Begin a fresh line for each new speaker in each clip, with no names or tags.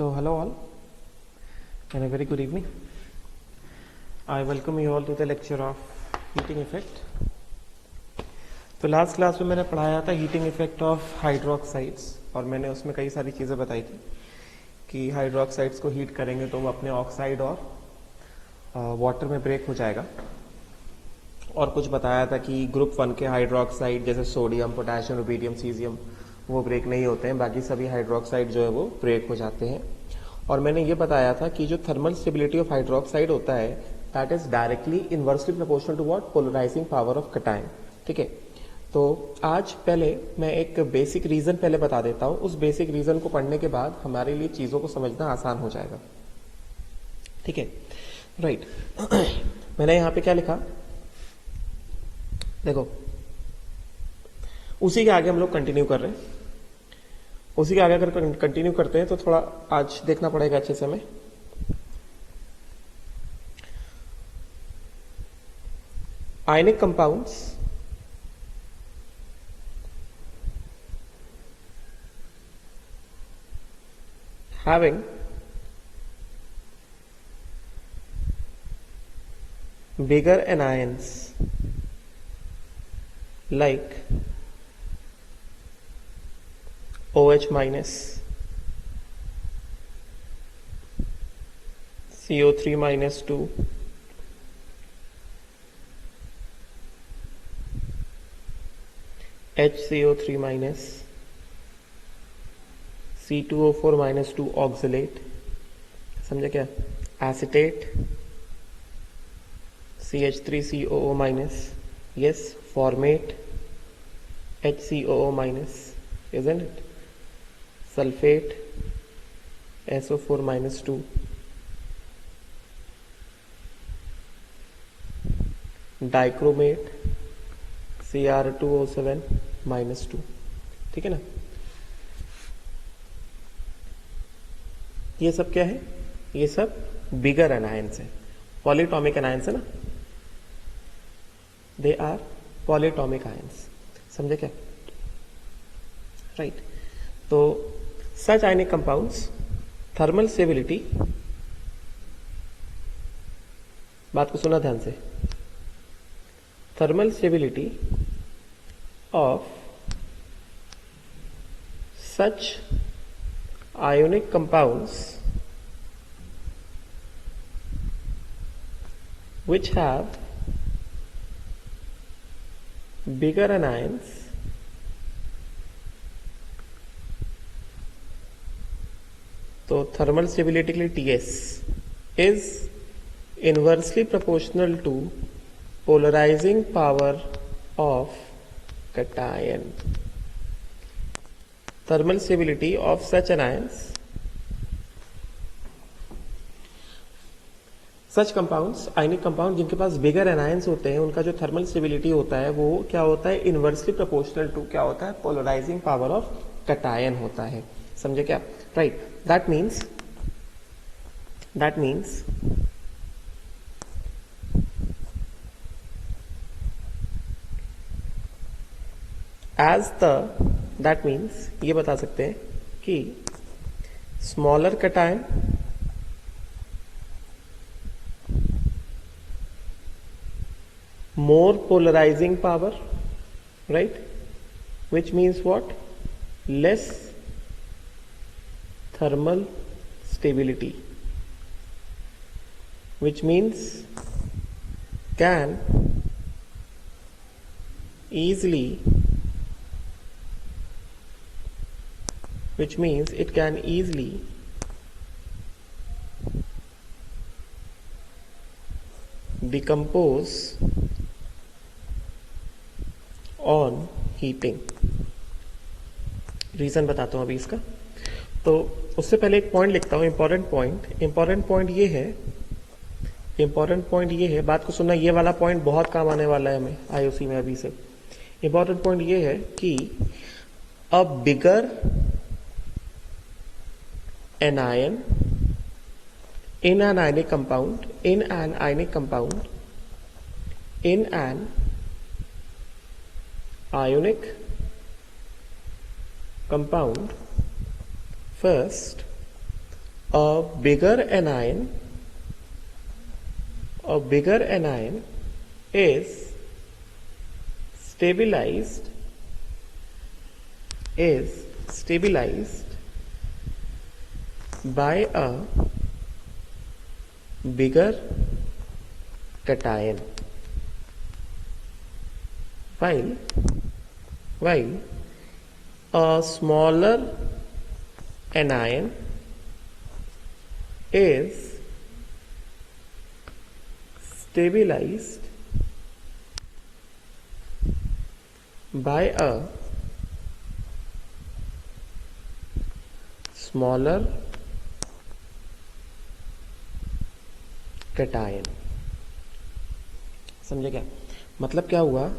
So, hello all, and a very good evening. I welcome you all to the lecture of heating effect. तो last class में मैंने पढ़ाया था heating effect of hydroxides, और मैंने उसमें कई सारी चीज़ें बताई थी कि हाइड्रोक्साइड्स को हीट करेंगे तो वो अपने ऑक्साइड और वाटर में ब्रेक हो जाएगा। और कुछ बताया था कि ग्रुप 1 के हाइड्रोक्साइड जैसे सोडियम, पोटेशियम, रुबीडियम, सीजियम वो ब्रेक नहीं होते हैं, बाकी सभी हाइड्रोक्साइड जो है वो ब्रेक हो जाते हैं। और मैंने ये बताया था कि जो थर्मल स्टेबिलिटी ऑफ हाइड्रोक्साइड होता है that is directly inversely proportional to what, polarising power of cation. ठीक है, तो आज पहले मैं एक बेसिक रीजन पहले बता देता हूं। उस बेसिक रीजन को पढ़ने के बाद हमारे लिए चीजों को समझना आसान हो जाएगा। ठीक है, राइट। मैंने यहां पे क्या लिखा देखो, उसी के आगे हम लोग कंटिन्यू कर रहे हैं। उसी के आगे अगर कंटिन्यू करते हैं तो थोड़ा आज देखना पड़ेगा अच्छे से हमें। Ionic compounds having bigger anions like OH minus, CO3 minus 2, HCO3 minus, C2O4 minus 2 oxalate, समझे क्या, acetate, CH3COO minus, yes, formate, HCOO minus, isn't it? Sulfate, SO4 minus 2, dichromate, Cr2O7 minus 2। ठीक है ना, ये सब क्या है, ये सब बिगर एनायंस है, पॉलीटॉमिक एनायंस है ना, दे आर पॉलीटॉमिक आयंस, समझे क्या, राइट। तो सच आयनिक कंपाउंड्स थर्मल स्टेबिलिटी, बात को सुना ध्यान से, thermal stability of such ionic compounds which have bigger anions तो थर्मल स्टेबिलिटी के लिए TS is inversely proportional to polarizing power of cation. Thermal stability of such anions, such compounds, ionic compound जिनके पास बिगर anions होते हैं, उनका जो thermal stability होता है वो क्या होता है, इनवर्सली प्रोपोर्शनल टू क्या होता है, पोलराइजिंग पावर ऑफ कटायन होता है, समझे क्या, right. That means that means ये बता सकते हैं कि smaller cation more polarizing power, right, which means what, less thermal stability, which means can easily, which means it can easily decompose on heating। Reason बताता हूं अभी इसका, तो उससे पहले एक पॉइंट लिखता हूं, इंपॉर्टेंट पॉइंट ये है, बात को सुनना, ये वाला पॉइंट बहुत काम आने वाला है हमें आईओसी में अभी से। इंपॉर्टेंट पॉइंट ये है कि अ बिगर anion in an ionic compound, in an ionic compound, first a bigger anion is stabilized by a bigger cation, while a smaller anion is stabilized by a smaller cation. समझे क्या मतलब? क्या हुआ?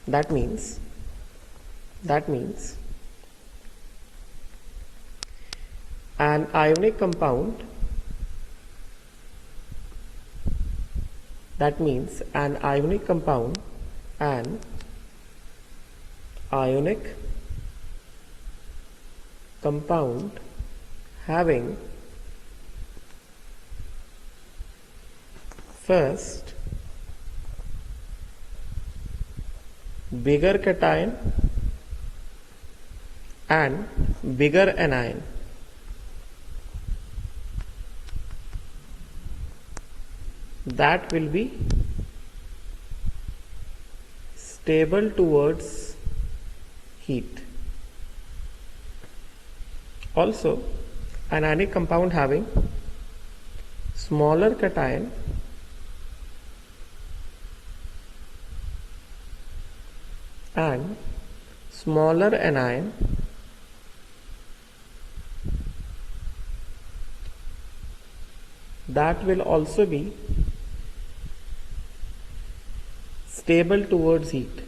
that means an ionic compound having first bigger cation and bigger anion, that will be stable towards heat. Also, an ionic compound having smaller cation and smaller anion, that will also be stable towards heat.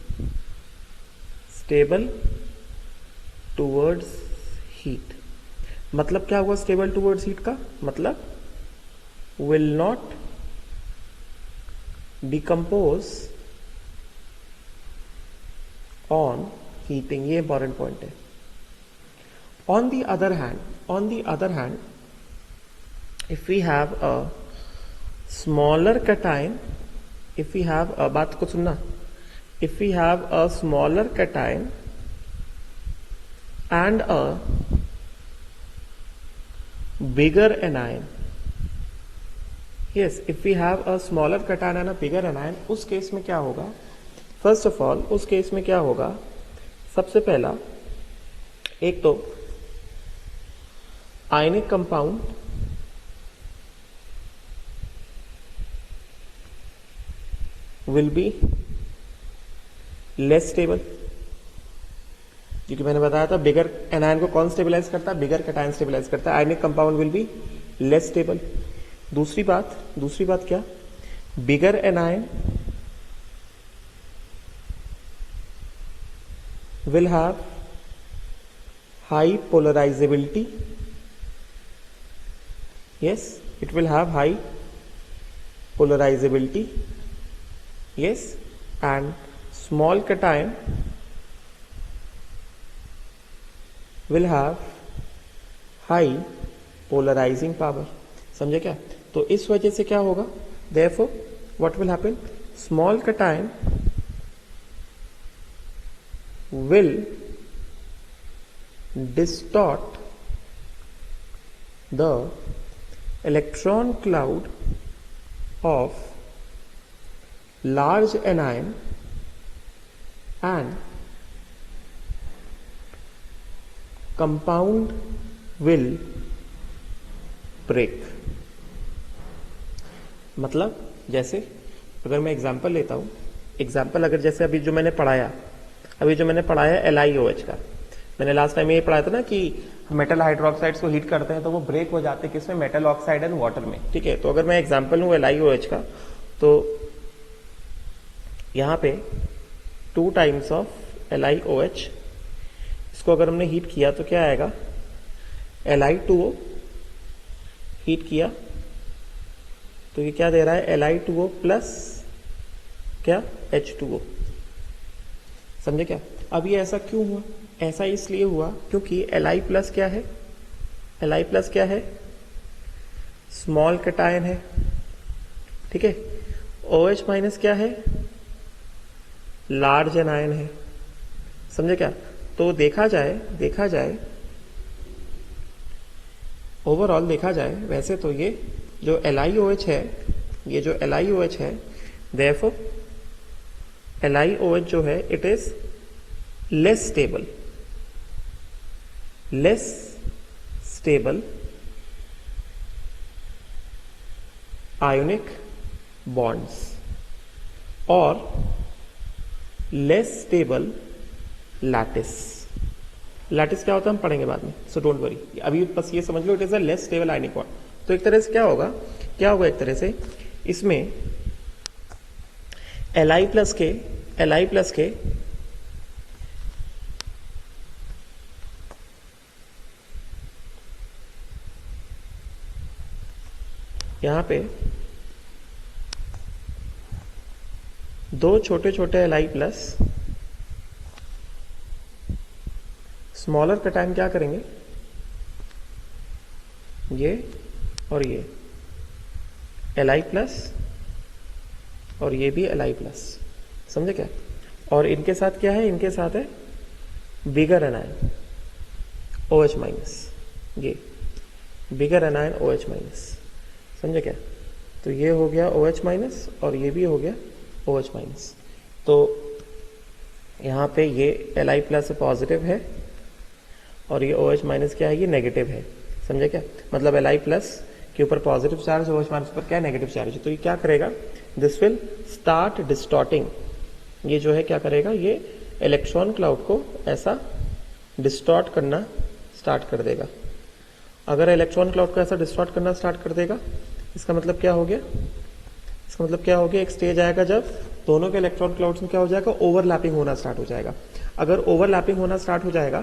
मतलब क्या हुआ stable towards heat का? मतलब will not decompose on heating. ये important point है. On the other hand if we have a smaller cation, बात को सुनना, if we have a smaller cation and a bigger anion, yes, if we have a smaller cation and a bigger anion, उस case में क्या होगा? First of all उस case में क्या होगा? सबसे पहला एक तो ionic compound will be less stable, क्योंकि मैंने बताया था बिगर एनायन को कौन स्टेबलाइज करता है? बिगर कैटायन स्टेबलाइज करता है. Ionic compound will be less stable. दूसरी बात क्या? बिगर anion will have high polarizability. Yes, it will have high polarizability. Yes, and small cation will have high polarizing power. समझे क्या? तो इस वजह से क्या होगा? Therefore, what will happen? Small cation will distort the electron cloud of large anion and compound will break. मतलब जैसे अगर मैं एग्जांपल लेता हूं, अगर जैसे अभी जो मैंने पढ़ाया LiOH का, मैंने लास्ट टाइम ये पढ़ाया था ना कि मेटल हाइड्रोक्साइड्स को हीट करते हैं तो वो ब्रेक हो जाते हैं किसमें? मेटल ऑक्साइड एंड वाटर में. ठीक है, तो अगर मैं एग्जांपल लूं LiOH का, तो यहां पे 2 टाइम्स ऑफ LiOH, इसको अगर हमने हीट किया तो क्या आएगा? Li2O हीट किया तो ये क्या दे रहा है? Li2O प्लस क्या? H2O. समझे क्या? अब ये ऐसा क्यों हुआ? ऐसा इसलिए हुआ क्योंकि Li प्लस क्या है? Li प्लस क्या है? स्मॉल कैटायन है, ठीक है। OH माइनस क्या है? लार्ज एनायन है, समझे क्या? तो देखा जाए ओवरऑल देखा जाए वैसे तो ये जो LiOH है, ये जो LiOH है, therefore LiOH जो है it is less stable ionic bonds और लेस स्टेबल लैटिस। लैटिस क्या होता है हम पढ़ेंगे बाद में, सो डोंट वरी, अभी बस ये समझ लो it is a less stable ionic bond. तो एक तरह से क्या होगा एक तरह से इसमें Li प्लस के यहां पे दो छोटे Li प्लस स्मॉलर कैटायन क्या करेंगे? ये और ये Li प्लस और ये भी Li प्लस, समझे क्या? और इनके साथ क्या है? इनके साथ है बिगर एनायन OH माइनस, ये बिगर एनायन OH माइनस, समझे क्या? तो ये हो गया OH माइनस और ये भी हो गया OH माइनस। तो यहाँ पे ये Li प्लस पॉजिटिव है और ये OH माइनस क्या है? ये नेगेटिव है, समझे क्या? मतलब Li प्लस के ऊपर पॉजिटिव चार्ज, OH माइनस पर क्या है? Negative charge. तो ये क्या करेगा? This will start distorting. ये जो है क्या करेगा? ये इलेक्ट्रॉन क्लाउड को ऐसा डिस्टॉर्ट करना स्टार्ट कर देगा। अगर इलेक्ट्रॉन क्लाउड को ऐसा डिस्टॉर्ट करना स्टार्ट कर देगा, इसका मतलब क्या हो गया? इसका मतलब क्या हो गया? एक स्टेज आएगा जब दोनों के इलेक्ट्रॉन क्लाउड्स में क्या हो जाएगा? ओवरलैपिंग होना स्टार्ट हो जाएगा। अगर ओवरलैपिंग होना स्टार्ट हो जाएगा,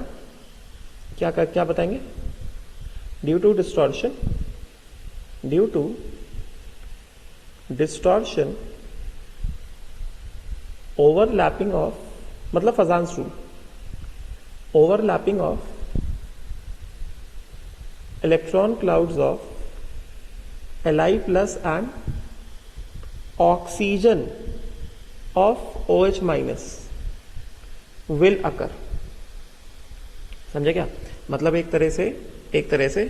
क्या बताएंगे? Due to distortion overlapping of, मतलब Fajans rule, overlapping of electron clouds of Li plus and oxygen of OH minus will occur। समझे क्या? मतलब एक तरह से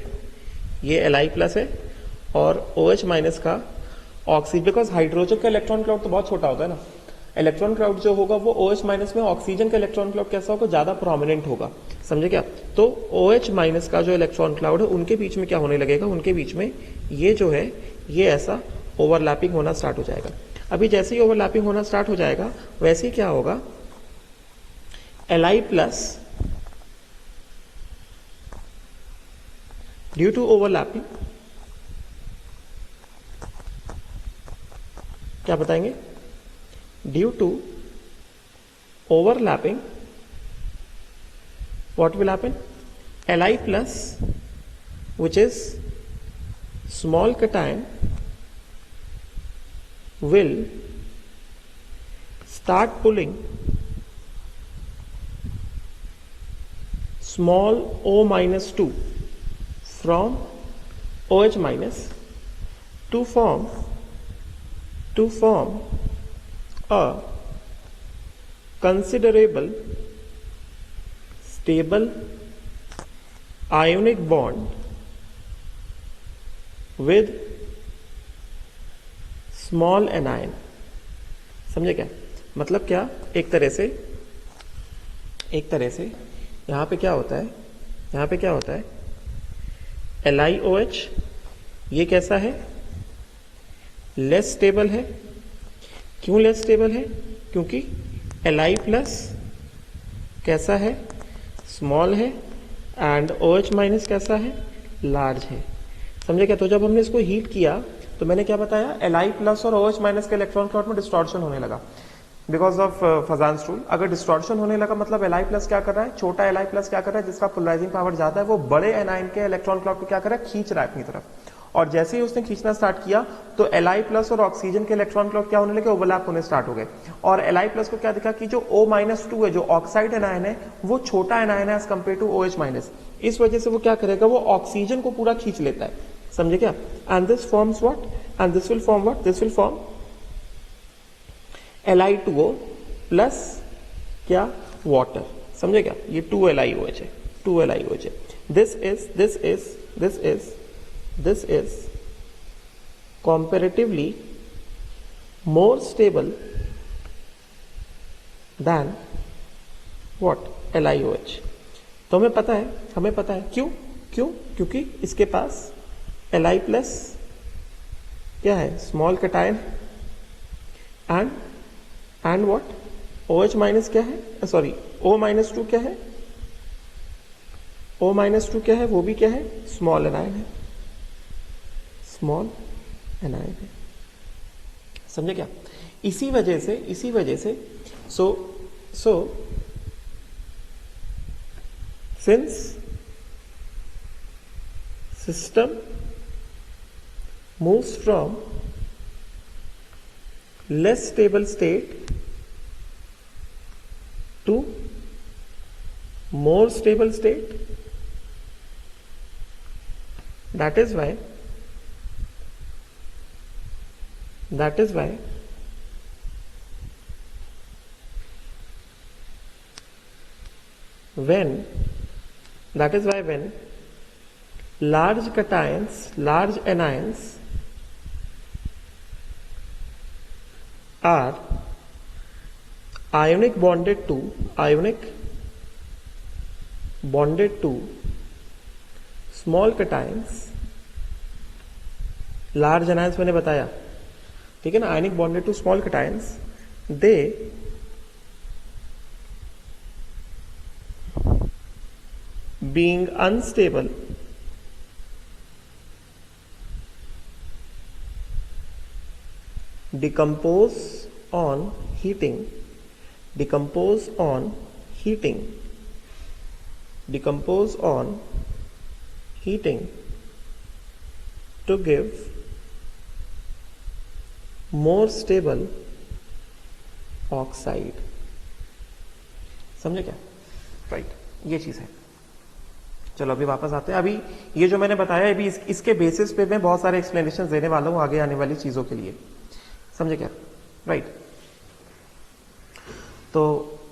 ये Li प्लस है और OH माइनस का ऑक्सीजन, बिकॉज हाइड्रोजन का इलेक्ट्रॉन क्लाउड तो बहुत छोटा होता है ना, इलेक्ट्रॉन क्लाउड जो होगा वो OH माइनस में, ऑक्सीजन का इलेक्ट्रॉन क्लाउड कैसा होगा? ज्यादा प्रोमिनेंट होगा, समझे क्या? तो OH माइनस का जो इलेक्ट्रॉन क्लाउड है उनके बीच में क्या होने लगेगा? उनके बीच में ये जो है ये ऐसा ओवरलैपिंग होना स्टार्ट हो जाएगा। अभी जैसे ही ओवरलैपिंग होना स्टार्ट हो जाएगा वैसे ही क्या होगा? Li plus due to overlapping क्या बताएंगे? Due to overlapping what will happen? Li plus, which is small cation, will start pulling small O minus 2 from OH minus to form a considerable stable ionic bond with small anion। समझे क्या? मतलब क्या? एक तरह से यहां पे क्या होता है? LiOH ये कैसा है? लेस स्टेबल है। क्यों लेस स्टेबल है? क्योंकि Li प्लस कैसा है? स्मॉल है एंड OH माइनस कैसा है? लार्ज है, समझे क्या? तो जब हमने इसको हीट किया तो मैंने क्या बताया? Li प्लस और OH माइनस के इलेक्ट्रॉन क्लाउड में डिस्टॉर्शन होने लगा बिकॉज ऑफ फजान्स रूल। अगर डिस्टॉर्शन होने लगा मतलब Li प्लस क्या कर रहा है? छोटा Li प्लस क्या कर रहा है? जिसका पोलराइजिंग पावर ज्यादा है वो बड़े एनायन के इलेक्ट्रॉन क्लाउड को क्या कर रहा है? खींच रहा है अपनी तरफ। और जैसे ही उसने खींचना स्टार्ट किया तो Li प्लस और ऑक्सीजन के इलेक्ट्रॉन क्लॉक क्या होने लगे, ओवरलैप होने स्टार्ट हो गए। और Li प्लस को क्या दिखा कि जो O-2 है, जो ऑक्साइड एनायन है, वो छोटा एनायन है as compare to OH minus. इस वजह से वो क्या करेगा, वो ऑक्सीजन को पूरा खींच लेता है, समझे क्या। And this forms what, and this will form what, this will form Li2O plus क्या, वाटर, समझे क्या। ये 2LiOH है, 2LiOH है। This is comparatively more stable than what, LiOH। तो हमें पता है, क्यों, क्योंकि इसके पास Li प्लस क्या है, small cation, and what, OH minus क्या है, सॉरी O-2 क्या है, O-2 क्या है, वो भी क्या है, स्मॉल एनायन है, स्मॉल एनायन है, समझे क्या। इसी वजह से so since system moves from less stable state to more stable state, that is why when large cations, large anions are ionic bonded to small cations, large anions मैंने बताया, ठीक है ना, ionic bonded to small cations, they being unstable decompose on heating to give more stable oxide, समझे क्या, right, ये चीज है। चलो अभी वापस आते हैं। अभी ये जो मैंने बताया, अभी इसके बेसिस पे मैं बहुत सारे एक्सप्लेनेशन देने वाला हूं आगे आने वाली चीजों के लिए, समझे क्या, राइट। तो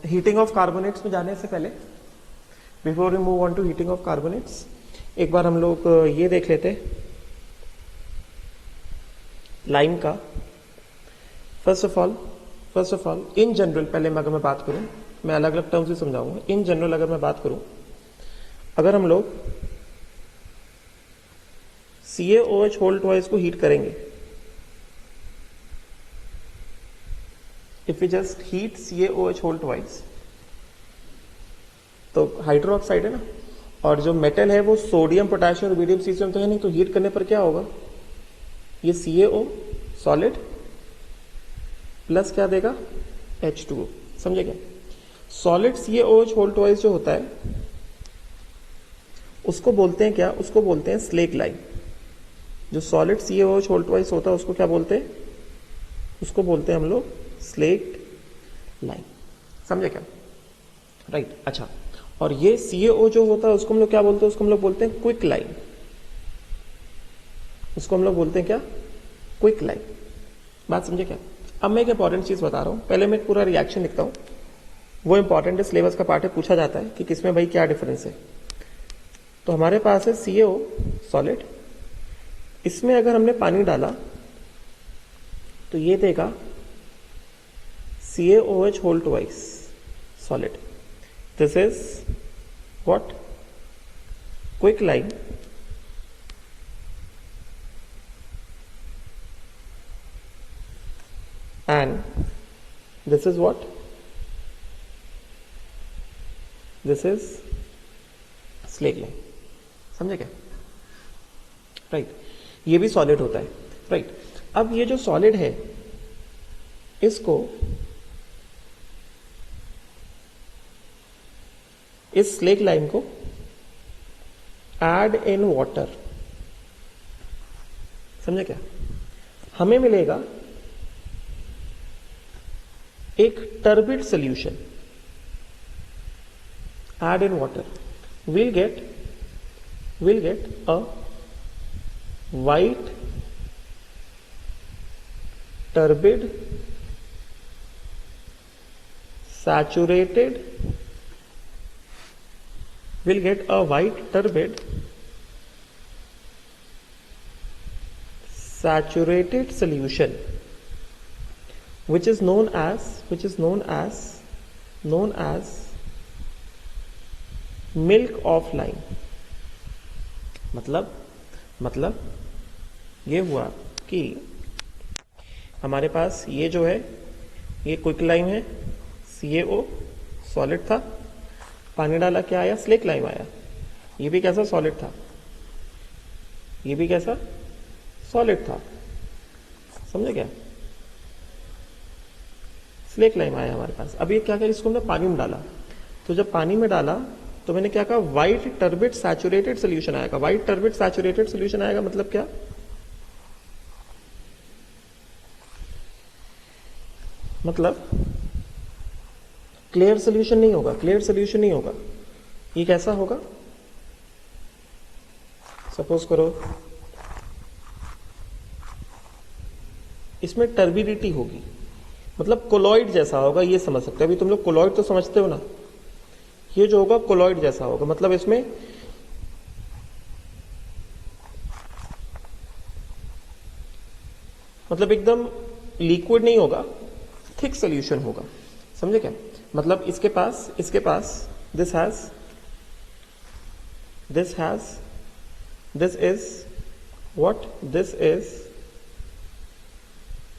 हीटिंग ऑफ कार्बोनेट्स में जाने से पहले, before we move on to heating of carbonates, एक बार हम लोग ये देख लेते लाइम का। First of all in general, पहले अगर मैं बात करूं, मैं अलग अलग टर्म्स ही समझाऊंगा। इन जनरल अगर मैं बात करूं, अगर हम लोग CaOH होल ट्वाइस को हीट करेंगे, if you just heat CaOH whole twice, तो हाइड्रोक्साइड है ना, और जो मेटल है वो सोडियम, पोटेशियम, रुबिडियम, सीसियम तो है नहीं, तो हीट करने पर क्या होगा, ये CaO सॉलिड प्लस क्या देगा, H2O, समझे क्या। सॉलिड CaOH होल ट्वाइस जो होता है उसको बोलते हैं क्या, उसको बोलते हैं स्लेक लाइम। जो सॉलिड CaOH होल ट्वाइस होता है उसको क्या बोलते हैं, उसको बोलते हैं हम लोग स्लेक लाइम, समझे क्या, राइट। अच्छा, और ये CaO जो होता है उसको हम लोग क्या बोलते हैं, उसको हम लोग बोलते हैं क्विक लाइम, उसको हम लोग बोलते हैं क्या, क्विक लाइम। बात समझे क्या। अब मैं एक इंपॉर्टेंट चीज बता रहा हूं, पहले मैं पूरा रिएक्शन लिखता हूं, वो इंपॉर्टेंट है, सिलेबस का पार्ट है, पूछा जाता है कि किसमें भाई क्या डिफरेंस है। तो हमारे पास है CaO सॉलिड, इसमें अगर हमने पानी डाला तो ये देगा CaOH whole twice solid. This is what, quick lime, and this is what, this is slake lime, समझे क्या, राइट। ये भी सॉलिड होता है, राइट। अब ये जो सॉलिड है इसको इस स्लेक लाइम को ऐड इन वाटर, समझे क्या? हमें मिलेगा एक turbid solution, add in water, we'll get a white turbid saturated solution which is known as milk of lime. मतलब ये हुआ कि हमारे पास ये जो है ये क्विक लाइम है, CaO सॉलिड था, पानी डाला क्या आया? स्लेक लाइम आया। ये भी कैसा? सॉलिड था, ये भी कैसा? सॉलिड था। समझे क्या? स्लेक लाइम आया हमारे पास। अब ये क्या किया? इसको हमने पानी में डाला, तो जब पानी में डाला तो मैंने क्या कहा? व्हाइट टर्बिड सैचुरेटेड सोल्यूशन आएगा। व्हाइट टर्बिड सैचुरेटेड सोल्यूशन आएगा मतलब क्या? मतलब क्लियर सोल्यूशन नहीं होगा, ये कैसा होगा? सपोज करो इसमें टर्बिडिटी होगी, मतलब कोलॉइड जैसा होगा, ये समझ सकते हो। अभी तुम लोग कोलॉइड तो समझते हो ना, ये जो होगा कोलॉइड जैसा होगा, मतलब इसमें एकदम लिक्विड नहीं होगा, थिक सोल्यूशन होगा। समझे क्या? मतलब इसके पास this is what? This is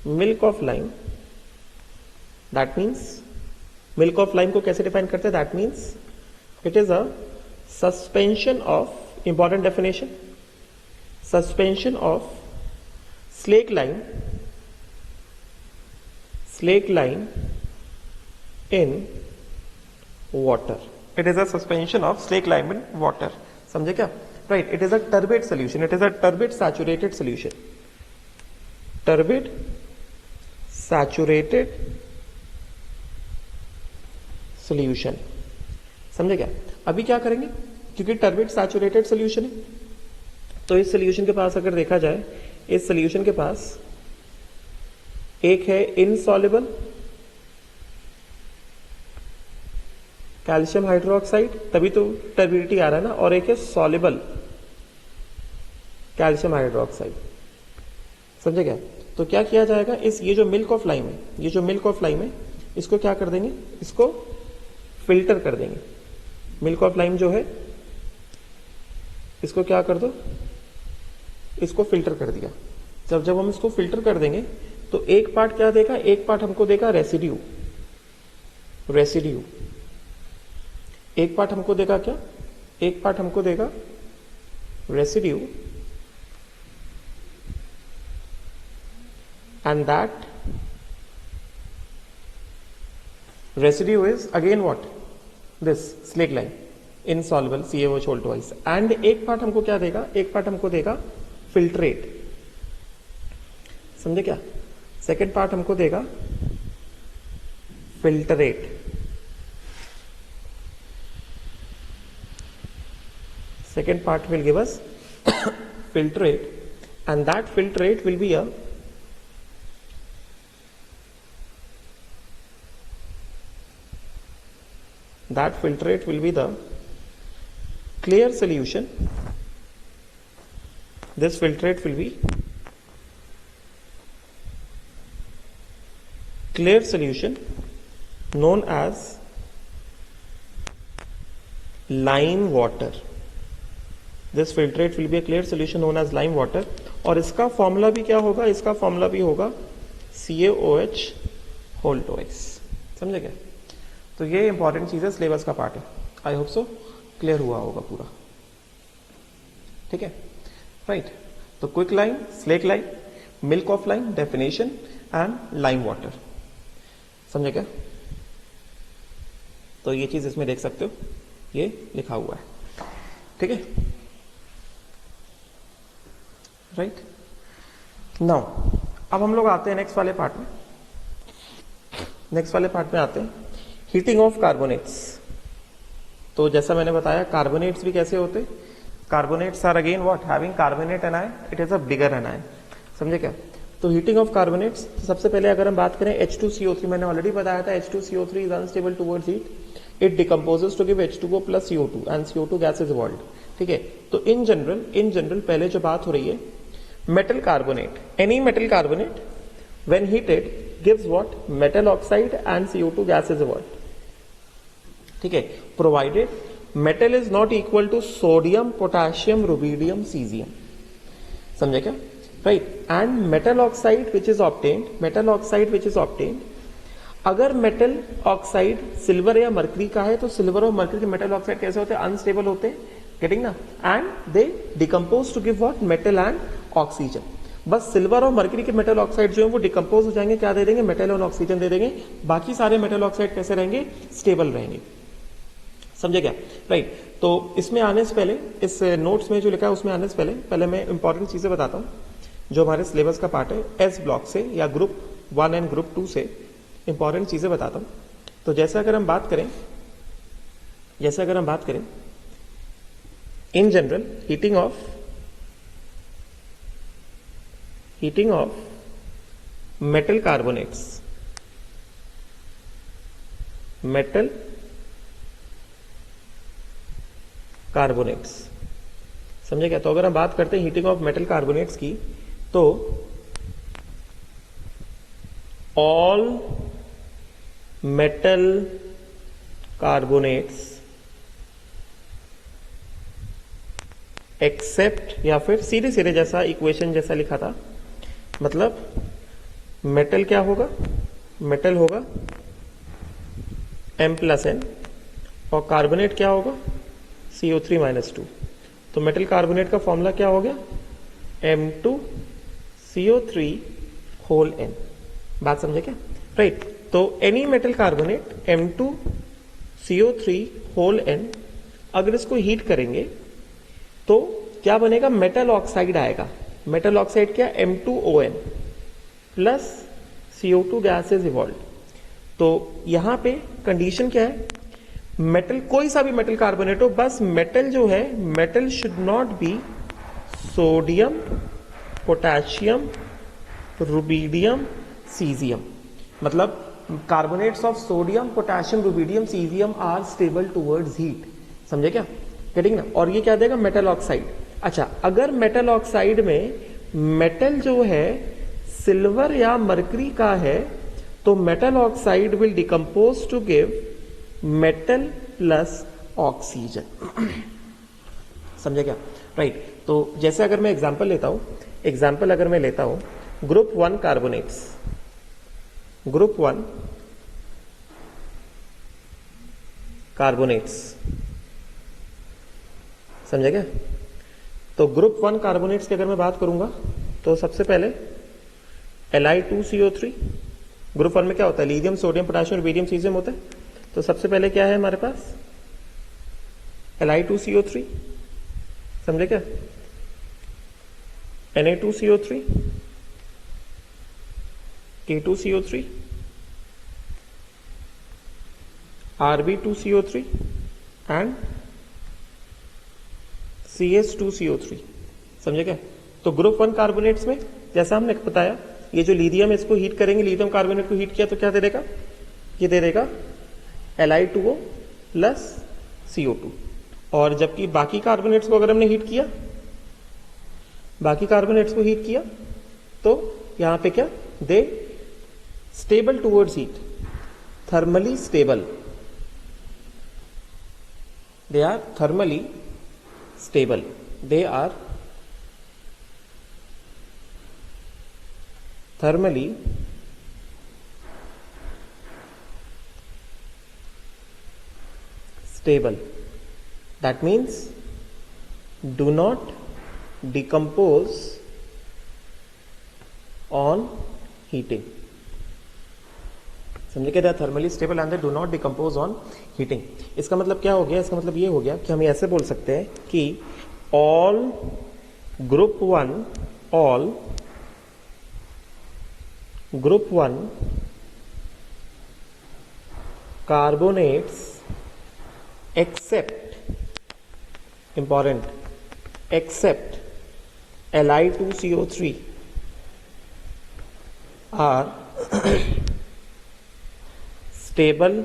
milk of lime. That means milk of lime को कैसे डिफाइन करते हैं? That means it is a suspension of, important definition, suspension of slake lime in water. It is a suspension of slake lime in water. समझे क्या? Right, it is a turbid solution, it is a turbid saturated solution, turbid saturated solution. समझे क्या? अभी क्या करेंगे? क्योंकि turbid saturated solution है, तो इस सोल्यूशन के पास अगर देखा जाए, इस सोल्यूशन के पास एक है इनसॉल्युबल कैल्शियम हाइड्रोक्साइड, तभी तो टर्बिडिटी आ रहा है ना, और एक है सॉल्युबल कैल्शियम हाइड्रोक्साइड। समझे क्या? तो क्या किया जाएगा? ये जो मिल्क ऑफ लाइम है, इसको क्या कर देंगे? इसको फिल्टर कर देंगे। मिल्क ऑफ लाइम जो है इसको क्या कर दो? इसको फिल्टर कर दिया। जब हम इसको फिल्टर कर देंगे तो एक पार्ट क्या देगा? एक पार्ट हमको देगा रेसिड्यू। एक पार्ट हमको देगा क्या? एक पार्ट हमको देगा residue, and that residue is again what? This slake lime, insoluble CaOH whole twice, and एक पार्ट हमको क्या देगा? एक पार्ट हमको देगा फिल्ट्रेट। समझे क्या? सेकेंड पार्ट हमको देगा filtrate. Second part will give us filtrate, and that filtrate will be a the clear solution. This filtrate will be clear solution known as lime water. This filtrate will be a clear solution known as lime water, और इसका formula भी क्या होगा? इसका formula भी होगा CaOH whole twice। समझे क्या? तो ये इंपॉर्टेंट चीज है, सिलेबस का पार्ट है। आई होप सो क्लियर हुआ होगा पूरा। ठीक है, राइट। तो quick lime, slack lime, milk of lime, definition and lime water. समझे क्या? तो ये चीज इसमें देख सकते हो, ये लिखा हुआ है। ठीक है, राइट। नाउ अब हम लोग आते हैं नेक्स्ट वाले पार्ट में आते हैं हीटिंग ऑफ कार्बोनेट्स। तो जैसा मैंने बताया कार्बोनेट्स भी कैसे होते, carbonates are again what, having carbonate anion, it is a bigger anion, समझे क्या। तो हीटिंग ऑफ कार्बोनेट्स, तो सबसे पहले अगर हम बात करें H2CO3, मैंने ऑलरेडी बताया था H2CO3 is unstable towards heat, it decomposes to give H2O plus CO2 and CO2 gas is evolved, ठीक है। तो इन जनरल पहले जो बात हो रही है, metal carbonate, any metal carbonate when heated gives what, metal oxide and CO2 gas is evolved, ठीक है, provided metal is not equal to sodium, potassium, rubidium, caesium, समझे क्या, right. And metal oxide which is obtained, अगर metal oxide silver या mercury का है तो silver और मर्करी के मेटल ऑक्साइड कैसे होते हैं, अनस्टेबल होते हैं, गेटिंग ना, and they decompose to give what, metal and oxygen. बस सिल्वर और मर्करी के मेटल ऑक्साइड जो है वो डिकम्पोज हो जाएंगे, क्या दे देंगे, मेटल और ऑक्सीजन दे देंगे, बाकी सारे मेटल ऑक्साइड कैसे रहेंगे, स्टेबल रहेंगे, समझे क्या, राइट। तो इसमें आने से पहले, इस नोट्स में जो लिखा है उसमें आने से पहले मैं इंपॉर्टेंट चीजें बताता हूँ जो हमारे सिलेबस का पार्ट है, एस ब्लॉक से या ग्रुप 1 एंड ग्रुप 2 से इंपॉर्टेंट चीजें बताता हूँ। तो जैसे अगर हम बात करें in general heating of metal carbonates, समझे क्या। तो अगर हम बात करते हैं हीटिंग ऑफ मेटल कार्बोनेट्स की, तो ऑल मेटल कार्बोनेट्स एक्सेप्ट, या फिर सीधे जैसा इक्वेशन जैसा लिखा था, मतलब मेटल क्या होगा, मेटल होगा M+N और कार्बोनेट क्या होगा, CO3-2। तो मेटल कार्बोनेट का फॉर्मूला क्या हो गया, M2CO3(N), बात समझे क्या, राइट। तो एनी मेटल कार्बोनेट M2CO3(N), अगर इसको हीट करेंगे तो क्या बनेगा, मेटल ऑक्साइड आएगा, मेटल ऑक्साइड क्या, M2ON plus CO2 gas is evolved. तो यहां पे कंडीशन क्या है, मेटल कोई सा भी मेटल कार्बोनेट हो, बस मेटल जो है, metal should not be sodium, potassium, rubidium, caesium, मतलब carbonates of sodium, potassium, rubidium, caesium are stable towards heat, समझे क्या, गेटिंग ना। और ये क्या देगा, मेटल ऑक्साइड। अच्छा, अगर मेटल ऑक्साइड में मेटल जो है सिल्वर या मर्करी का है, तो metal oxide will decompose to give metal plus oxygen, समझे क्या, राइट। तो जैसे अगर मैं एग्जांपल लेता हूं, ग्रुप 1 कार्बोनेट्स, समझे क्या। तो ग्रुप 1 कार्बोनेट्स की अगर मैं बात करूंगा तो सबसे पहले Li2CO3, ग्रुप 1 में क्या होता है, lithium, sodium, potassium, rubidium, caesium होता है। तो सबसे पहले क्या है हमारे पास, Li2CO3, समझे क्या, Na2CO3, K2CO3, Rb2CO3 and CH2CO3, समझे क्या। तो ग्रुप 1 कार्बोनेट्स में जैसा हमने बताया, ये जो लिथियम है इसको हीट करेंगे, लिथियम कार्बोनेट को हीट किया तो क्या दे देगा, ये दे देगा Li2O प्लस CO2। और जबकि बाकी कार्बोनेट्स को अगर हमने हीट किया, तो यहां पे क्या, they stable towards heat, thermally stable, they are thermally stable, they are thermally stable. That means do not decompose on heating. समझे क्या, thermally stable and do not decompose on heating. इसका मतलब क्या हो गया, इसका मतलब ये हो गया कि हम ऐसे बोल सकते हैं कि all group 1 group 1 carbonates except, important, except Li2CO3 are stable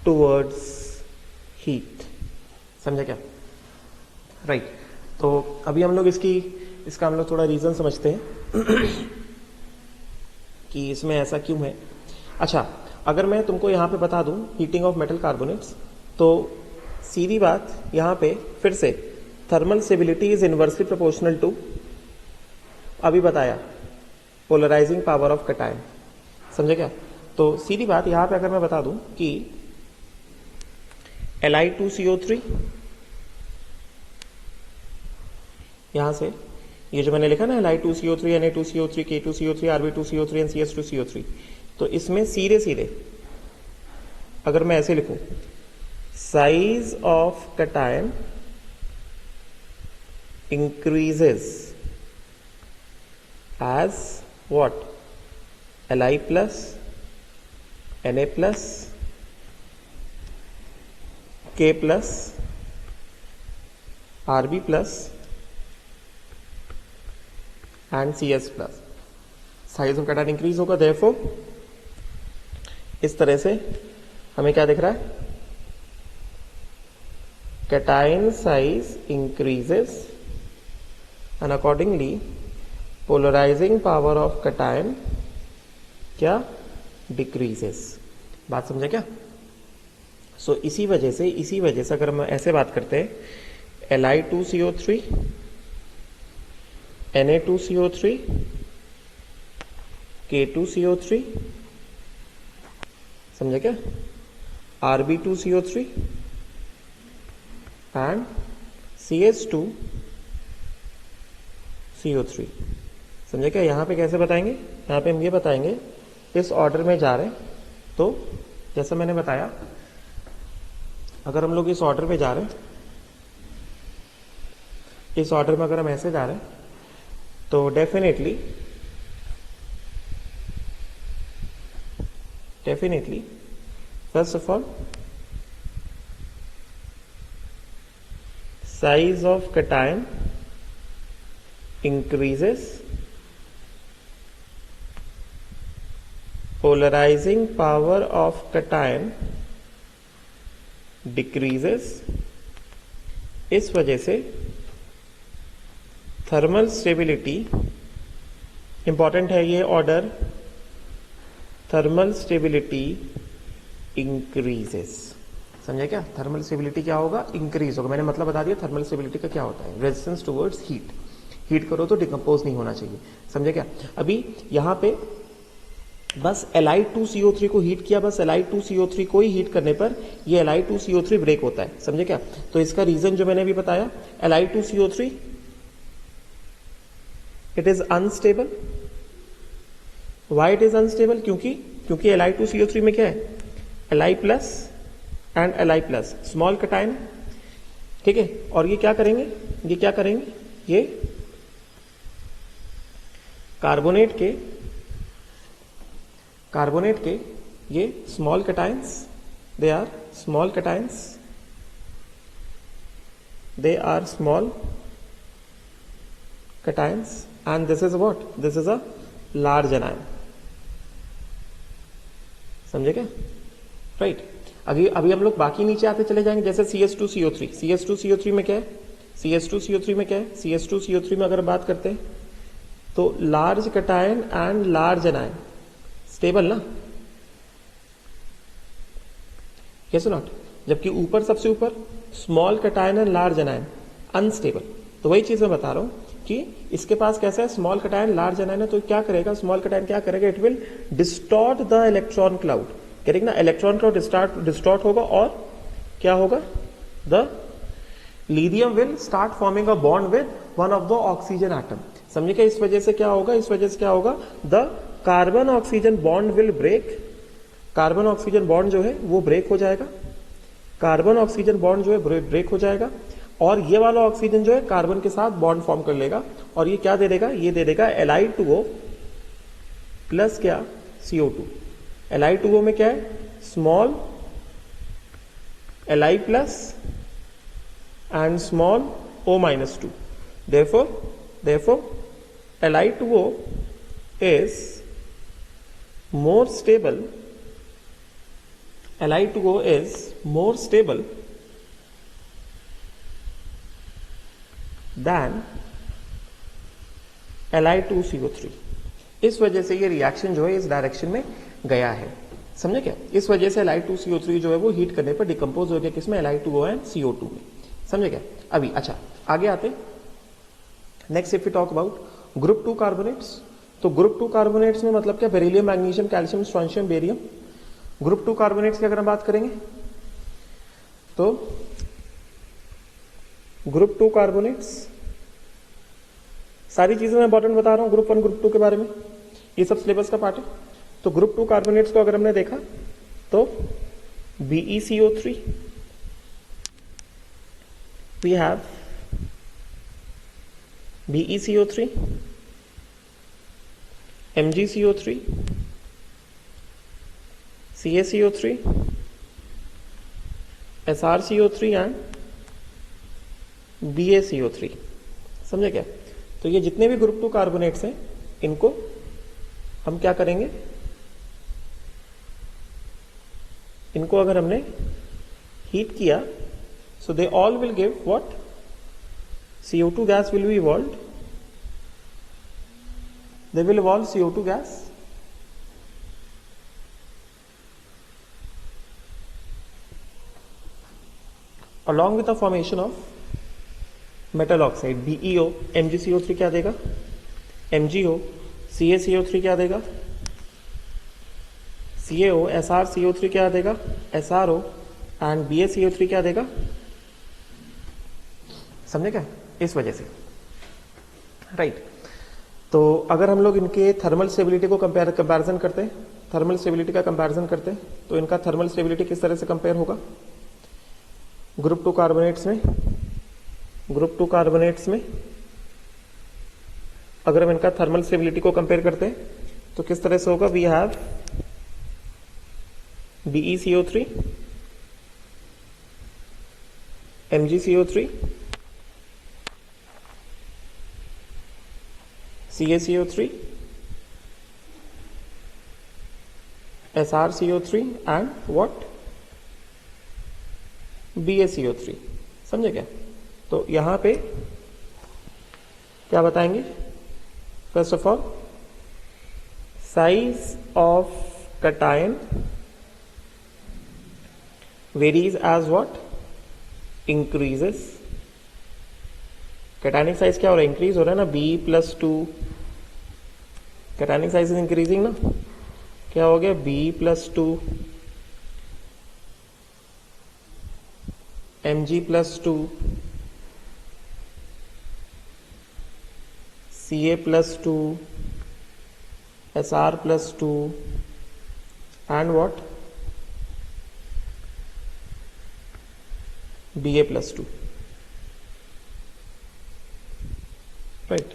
towards heat. समझा क्या? राइट तो अभी हम लोग इसका हम लोग थोड़ा रीजन समझते हैं कि इसमें ऐसा क्यों है. अच्छा, अगर मैं तुमको यहाँ पे बता दूं हीटिंग ऑफ मेटल कार्बोनेट्स, तो सीधी बात यहाँ पे फिर से thermal stability is inversely proportional to, अभी बताया, पोलराइजिंग पावर ऑफ कैटायन. समझे क्या? तो सीधी बात यहाँ पे अगर मैं बता दूं कि Li2CO3, यहां से ये जो मैंने लिखा ना Li2CO3, Na2CO3, K2CO3, Rb2CO3 and CS2CO3, तो इसमें सीधे सीधे अगर मैं ऐसे लिखूं, size of cation increases as what? Li plus, Na plus, K plus, Rb plus and CS plus. Size of cation increase होगा, देयरफॉर इस तरह से हमें क्या दिख रहा है? Cation size increases and accordingly polarising power of cation क्या? डिक्रीजेस. बात समझे क्या? सो इसी वजह से अगर हम ऐसे बात करते हैं Li2CO3, Na2CO3, K2CO3, समझे क्या? Rb2CO3 and CS2CO3. समझे क्या? यहां पे कैसे बताएंगे? यहां पे हम ये बताएंगे, इस ऑर्डर में जा रहे हैं, तो जैसा मैंने बताया, अगर हम लोग इस ऑर्डर में जा रहे हैं, इस ऑर्डर में अगर हम ऐसे जा रहे हैं, तो definitely first of all size of cation increases, polarizing power of cation decreases. इस वजह से थर्मल स्टेबिलिटी, इंपॉर्टेंट है ये ऑर्डर, थर्मल स्टेबिलिटी इंक्रीजेस. समझे क्या? थर्मल स्टेबिलिटी क्या होगा? इंक्रीज होगा. मैंने मतलब बता दिया थर्मल स्टेबिलिटी का क्या होता है. Resistance towards heat. हीट करो तो डिकम्पोज नहीं होना चाहिए. समझे क्या? अभी यहां पे बस Li2CO3 को हीट किया, बस Li2CO3 को ही हीट करने पर ये Li2CO3 ब्रेक होता है. समझे क्या? तो इसका रीजन जो मैंने अभी बताया, Li2CO3 it is unstable. Why it is unstable? क्योंकि Li2CO3 में क्या है? Li plus and Li plus, small cation. ठीक है, और ये क्या करेंगे? ये कार्बोनेट के ये small cations, they are small cations and this is what? This is a large anion. समझे क्या? राइट. अभी हम लोग बाकी नीचे आते चले जाएंगे. जैसे CS2CO3 में क्या है? CS2CO3 में अगर बात करते हैं तो large cation and large anion stable ना? Yes not? जबकि ऊपर, सबसे ऊपर small cation and large anion unstable. तो वही चीज मैं बता रहा हूं कि इसके पास कैसा है? स्मॉल कैटायन लार्ज एनायन है, तो क्या करेगा? स्मॉल कैटायन क्या करेगा? It will distort the electron cloud. करेगा ना? इलेक्ट्रॉन क्लाउड डिस्टॉर्ट होगा और क्या होगा? The lithium will start forming a bond with one of the oxygen atom. समझे क्या? इस वजह से क्या होगा? The carbon oxygen bond will break. Carbon oxygen bond जो है वो ब्रेक हो जाएगा. और ये वाला ऑक्सीजन जो है कार्बन के साथ बॉन्ड फॉर्म कर लेगा और ये क्या दे देगा, ये दे देगा Li2O प्लस क्या, CO2। Li2O में क्या है, small Li plus and small O minus 2। therefore Li2O is more stable, Li2O is more stable than Li2CO3। इस वजह से ये रिएक्शन जो है इस डायरेक्शन में गया है, समझे क्या। इस वजह से Li2CO3 जो है वो हीट करने पर डिकम्पोज हो गया किसमें, Li2O एंड CO2 में, समझे क्या। अभी अच्छा आगे आते, next if we talk about group 2 carbonates. तो ग्रुप 2 कार्बोनेट्स में मतलब क्या, beryllium, magnesium, calcium, strontium, barium. Group 2 carbonates की अगर हम बात करेंगे तो ग्रुप 2 कार्बोनेट्स, सारी चीजें मैं इंपॉर्टेंट बता रहा हूं ग्रुप 1 ग्रुप 2 के बारे में, ये सब सिलेबस का पार्ट है। तो ग्रुप 2 कार्बोनेट्स को अगर हमने देखा तो BeCO3, we have BeCO3, MgCO3, CaCO3, SrCO3 and BaCO3, समझे क्या। तो ये जितने भी ग्रुप 2 कार्बोनेट्स हैं इनको हम क्या करेंगे, इनको अगर हमने हीट किया so they all will give what, CO2 gas will be evolved, they will evolve CO2 gas along with the formation of metal oxide BeO। MgCO3 क्या देगा, MgO, CaCO3 क्या देगा, CaO, SrCO3 क्या देगा, SrO एंड BaCO3 क्या देगा, समझे क्या। इस वजह से राइट। तो अगर हम लोग इनके थर्मल स्टेबिलिटी को कंपैरिजन करते हैं, थर्मल स्टेबिलिटी का कंपैरिजन करते हैं, तो इनका थर्मल स्टेबिलिटी किस तरह से कंपेयर होगा ग्रुप 2 कार्बोनेट्स में। ग्रुप 2 कार्बोनेट्स में अगर हम इनका थर्मल स्टेबिलिटी को कंपेयर करते हैं तो किस तरह से होगा, we have BeCO3, MgCO3, CaCO3, SrCO3 and what, BaCO3, समझे क्या। तो यहां पे क्या बताएंगे, first of all size of cation varies as what, increases. Cationic size क्या हो रहा है, इंक्रीज हो रहा है ना, B+2, cationic size is increasing ना, क्या हो गया B+2, Mg+2, Ca+2, Sr+2 and what, Ba+2, right.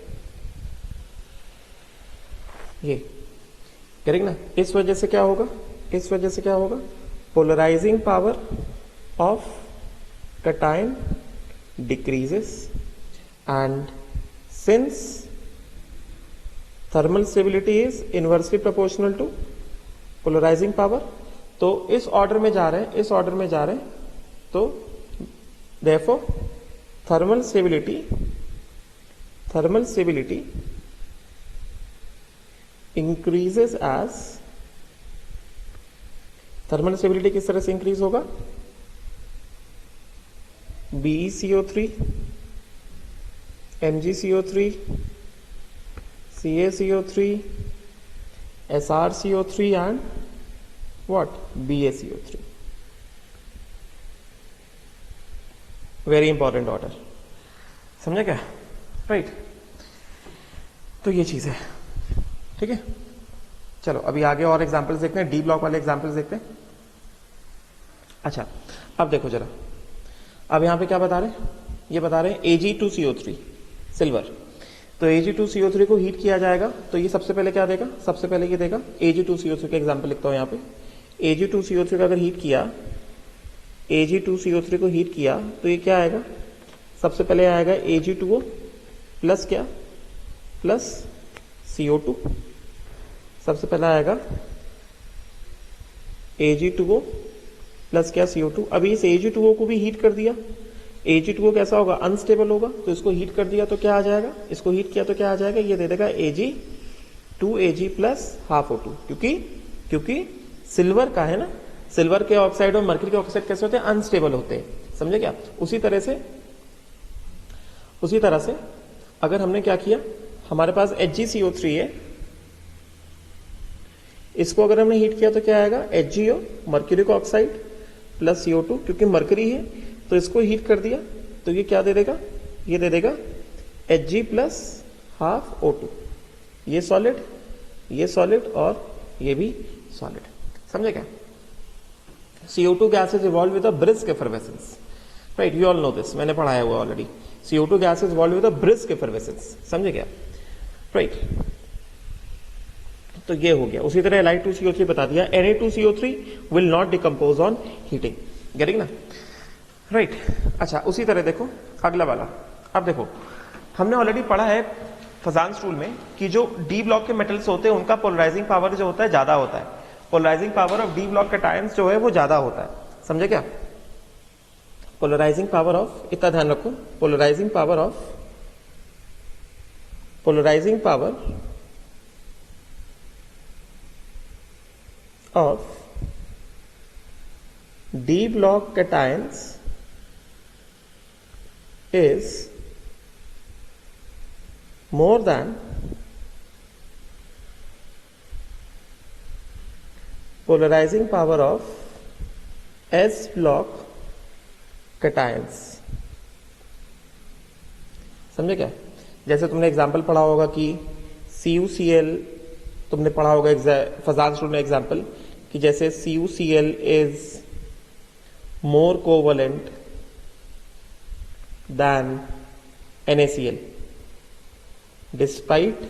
ये करेक्ट ना। इस वजह से क्या होगा, इस वजह से क्या होगा, polarising power of cation decreases and since thermal stability is inversely proportional to polarising power, तो इस ऑर्डर में जा रहे हैं, इस ऑर्डर में जा रहे हैं, तो therefore thermal stability increases as, thermal stability किस तरह से इंक्रीज होगा, BeCO3, MgCO3, CaCO3, SrCO3 and what, BaCO3। Very important order, समझे क्या, राइट। तो ये चीज है, ठीक है। चलो अभी आगे और एग्जांपल्स देखते हैं, डी ब्लॉक वाले एग्जांपल्स देखते हैं। अच्छा अब देखो जरा, अब यहां पे क्या बता रहे हैं, ये बता रहे हैं Ag2CO3 सिल्वर। तो Ag2CO3 को हीट किया जाएगा तो ये सबसे पहले क्या देगा, सबसे पहले ये देगा Ag2CO3 का एग्जाम्पल लिखता हूं यहाँ पे। Ag2CO3 का अगर हीट किया, Ag2CO3 को हीट किया तो ये क्या आएगा, सबसे पहले आएगा Ag2O प्लस क्या, प्लस CO2। सबसे पहला आएगा Ag2O प्लस क्या, CO2। अभी इस Ag2O को भी हीट कर दिया, Ag2O कैसा होगा, अनस्टेबल होगा, तो इसको हीट कर दिया तो क्या आ जाएगा, इसको हीट किया तो क्या आ जाएगा, ये दे देगा Ag2Ag प्लस हाफ O2। क्योंकि सिल्वर का है ना, सिल्वर के ऑक्साइड और मरकरी के ऑक्साइड कैसे होते हैं, अनस्टेबल होते हैं, समझे क्या। उसी तरह से अगर हमने क्या किया, हमारे पास HgCO3 है, इसको अगर हमने हीट किया तो क्या आएगा, HgO मरकरी का ऑक्साइड प्लस CO2, क्योंकि मरकरी है तो इसको हीट कर दिया तो ये क्या दे देगा, ये दे देगा Hg प्लस हाफ O2। ये सॉलिड और ये भी सॉलिड, समझे क्या। CO2 gas is evolve with a brisk effervescence, right, you all know this, मैंने पढ़ाया हुआ already. CO2 gas is evolve with a brisk effervescence, समझे क्या, राइट। तो ये हो गया। उसी तरह Li2CO3 बता दिया, Na2CO3 will not decompose on heating, getting ना, राइट। अच्छा, उसी तरह देखो अगला वाला। अब देखो हमने ऑलरेडी पढ़ा है फजांस रूल में कि जो डी ब्लॉक के मेटल्स होते हैं उनका पोलराइजिंग पावर जो होता है ज्यादा होता है, polarising power of D block cations जो है वो ज्यादा होता है, समझे क्या। पोलराइजिंग पावर ऑफ, इतना ध्यान रखो, polarising power of D block cations is more than polarizing power of S block cations, समझे क्या। जैसे तुमने एग्जाम्पल पढ़ा होगा कि CuCl, तुमने पढ़ा होगा फजांस रूल में एग्जाम्पल कि जैसे CuCl is more covalent than NaCl despite